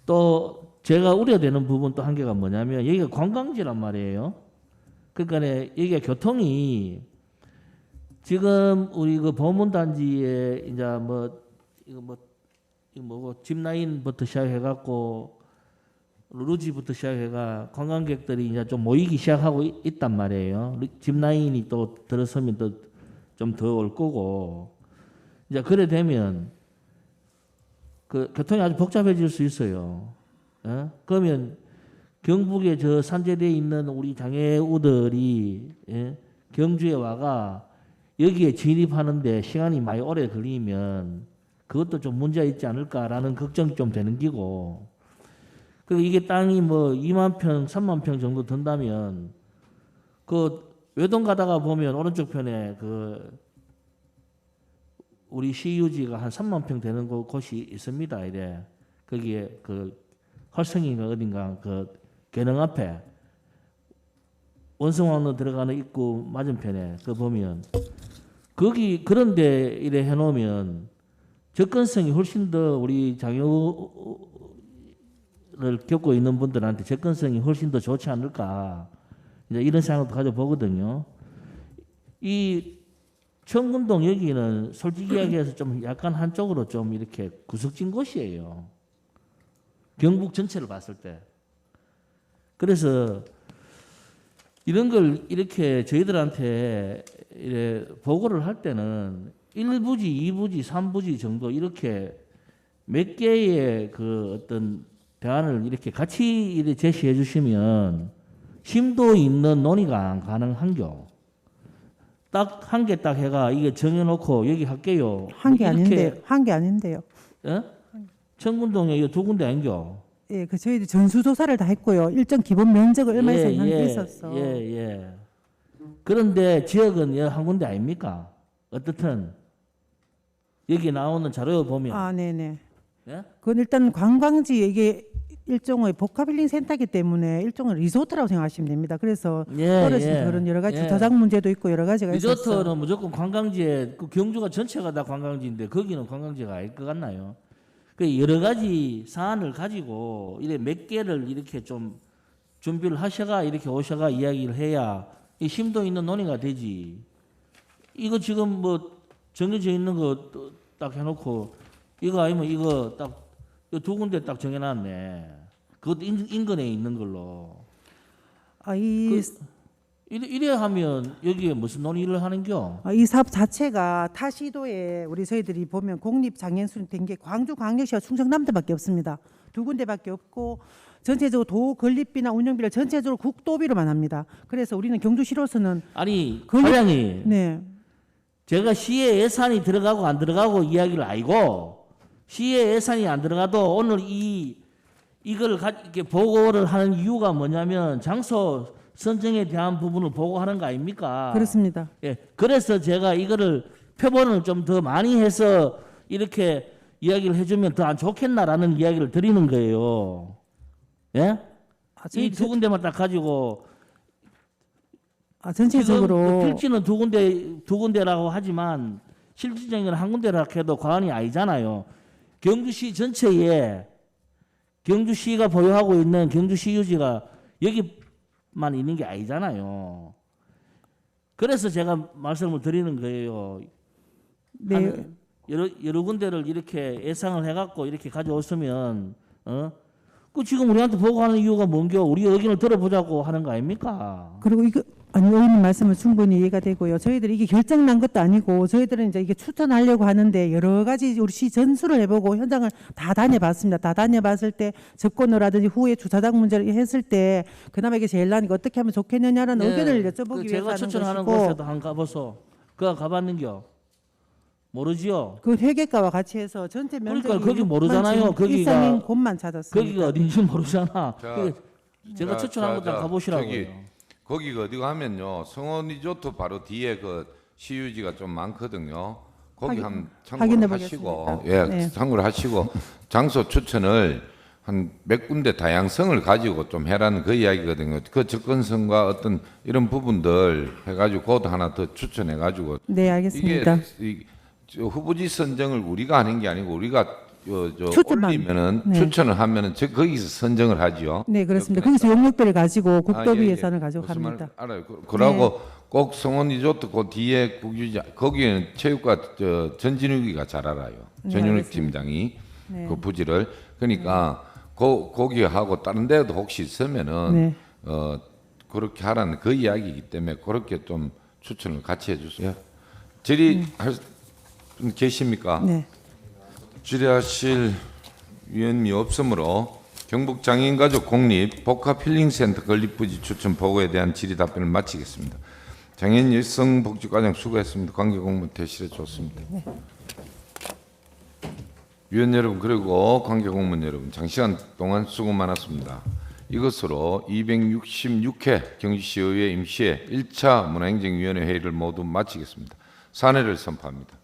또 제가 우려되는 부분도 한 개가 뭐냐면 여기가 관광지란 말이에요. 그러니까 여기가 교통이 지금 우리 그 보문단지에 이제 이거 뭐고 짚라인부터 시작해 갖고 루지부터 시작해가 관광객들이 이제 좀 모이기 시작하고 있단 말이에요. 짚라인이 또 들어서면 또 좀 더 올 거고 이제 그래 되면 그 교통이 아주 복잡해질 수 있어요. 예? 그러면 경북에 저 산재대에 있는 우리 장애우들이 경주에 와가 여기에 진입하는데 시간이 많이 오래 걸리면 그것도 좀 문제가 있지 않을까라는 걱정이 좀 되는 기고. 그리고 이게 땅이 뭐 2만 평, 3만 평 정도 든다면 그 외동 가다가 보면 오른쪽 편에 그 우리 시유지가 한 3만 평 되는 곳이 있습니다. 이래 거기에 그 활성인가 어딘가 그 개능 앞에 원성왕로 들어가는 입구 맞은편에 그 보면 거기 그런데 이래 해놓으면 접근성이 훨씬 더 우리 장애우 를 겪고 있는 분들한테 접근성이 훨씬 더 좋지 않을까 이제 이런 생각도 가져보거든요. 이 청군동 여기는 솔직히 이야기해서 좀 약간 한쪽으로 좀 이렇게 구석진 곳이에요. 경북 전체를 봤을 때. 그래서 이런 걸 이렇게 저희들한테 이렇게 보고를 할 때는 1부지, 2부지, 3부지 정도 이렇게 몇 개의 그 어떤 대안을 이렇게 같이 이렇게 제시해 주시면 심도 있는 논의가 가능한겨. 딱 한 개 딱 해가 이게 정해놓고 여기 할게요. 한 게 아닌데 한 게 아닌데요. 예? 청군동에 이거 두 군데 아닌겨. 예, 그 저희도 전수조사를 다 했고요. 일정 기본 면적을 얼마 이상 한 게 있었어. 예. 그런데 지역은 한 군데 아닙니까? 어떻든 여기 나오는 자료 보면. 네네. 예? 그건 일단 관광지 이게 일종의 복합힐링 센터이기 때문에 일종의 리조트라고 생각하시면 됩니다. 그래서 떨어진 그런 여러 가지 저작 문제도 있고 여러 가지가 있었어요. 리조트는 무조건 관광지에 그 경주가 전체가 다 관광지인데 거기는 관광지가 아닐 것 같나요? 그 여러 가지 사안을 가지고 이래 몇 개를 이렇게 좀 준비를 하셔가 이렇게 오셔가 이야기를 해야 이 심도 있는 논의가 되지. 이거 지금 뭐 정해져 있는 거 딱 해놓고 이거 아니면 이거 딱 두 군데 딱 정해놨네. 그것도 인근에 있는 걸로. 이래 하면 여기에 무슨 논의를 하는겨? 이 사업 자체가 타 시도에 우리 저희들이 보면 공립 장애인 된 게 광주광역시와 충청남도밖에 없습니다. 두 군데밖에 없고 전체적으로 도 건립비나 운영비를 전체적으로 국도비로만 합니다. 그래서 우리는 경주시로서는 과장님. 네. 제가 시에 예산이 들어가고 안 들어가고 이야기를 알고 시에 예산이 안 들어가도 오늘 이걸 이렇게 보고를 하는 이유가 뭐냐면 장소 선정에 대한 부분을 보고하는 거 아닙니까? 그렇습니다. 예, 그래서 제가 이거를 표본을 좀 더 많이 해서 이렇게 이야기를 해주면 더 안 좋겠나라는 이야기를 드리는 거예요. 예? 이 두 군데만 딱 가지고 전체적으로 필지는 두 군데라고 하지만 실질적인 한 군데라 해도 과언이 아니잖아요. 경주시 전체에 경주시가 보유하고 있는 경주시 유지가 여기 사람만 있는 게 아니잖아요. 그래서 제가 말씀을 드리는 거예요. 네. 여러 군데를 이렇게 예상을 해갖고 이렇게 가져왔으면 그 지금 우리한테 보고하는 이유가 뭔겨? 우리 의견을 들어보자고 하는 거 아닙니까? 그리고 이거 아니 의원님 말씀은 충분히 이해가 되고요. 저희들이 이게 결정난 것도 아니고 저희들은 이제 이게 추천하려고 하는데 여러 가지 우리 시 전수를 해보고 현장을 다 다녀봤습니다. 다 다녀봤을 때 접근호라든지 후에 주차장 문제를 했을 때 그나마 이게 제일 나니까 어떻게 하면 좋겠느냐라는 의견을 여쭤보기 위해서 제가 하는 추천하는 것이고 곳에도 한 가보소. 그가 가봤는겨? 모르지요? 그 회계과와 같이 해서 전체 면적이 그러니까 거기 모르잖아요. 거기가- 일상인 곳만 찾았습니다. 거기가 어딘지 모르잖아. 자, 제가 추천한 곳에 가보시라고요. 저기, 거기가 어디가 하면요. 성원 리조트 바로 뒤에 그 시유지가 좀 많거든요. 거기 한 확인해 참고를 하시고, 보겠습니다. 예, 네. 참고를 하시고 장소 추천을 한 몇 군데 다양성을 가지고 좀 해라는 그 이야기거든요. 그 접근성과 어떤 이런 부분들 해가지고 그것도 하나 더 추천해가지고 네, 알겠습니다. 저 후보지 선정을 우리가 하는 게 아니고 우리가 추천만. 올리면은 네. 추천을 하면은 거기서 선정을 하지요. 네, 그렇습니다. 거기서 용역비를 가지고 국도비 아, 예, 예. 예산을 가지고 무슨 말 합니다. 알아요. 그러고 꼭 성원 리조트 그 뒤에 국유지 거기에는 체육과 전진욱이가 잘 알아요. 네, 전윤욱 알겠습니다. 팀장이 네. 그 부지를 그러니까 거기하고 다른 데도 혹시 있으면은 네. 그렇게 하라는 그 이야기이기 때문에 그렇게 좀 추천을 같이 해주세요. 질의할 분 계십니까? 네. 질의하실 위원이 없으므로 경북 장애인가족 공립 복합힐링센터 건립부지 추천 보고에 대한 질의 답변을 마치겠습니다. 장애인 여성복지과장 수고했습니다. 관계공무원 대실에 줬습니다. 위원 여러분 그리고 관계공무원 여러분 장시간 동안 수고 많았습니다. 이것으로 266회 경주시의회 임시회 1차 문화행정위원회 회의를 모두 마치겠습니다. 사내를 선포합니다.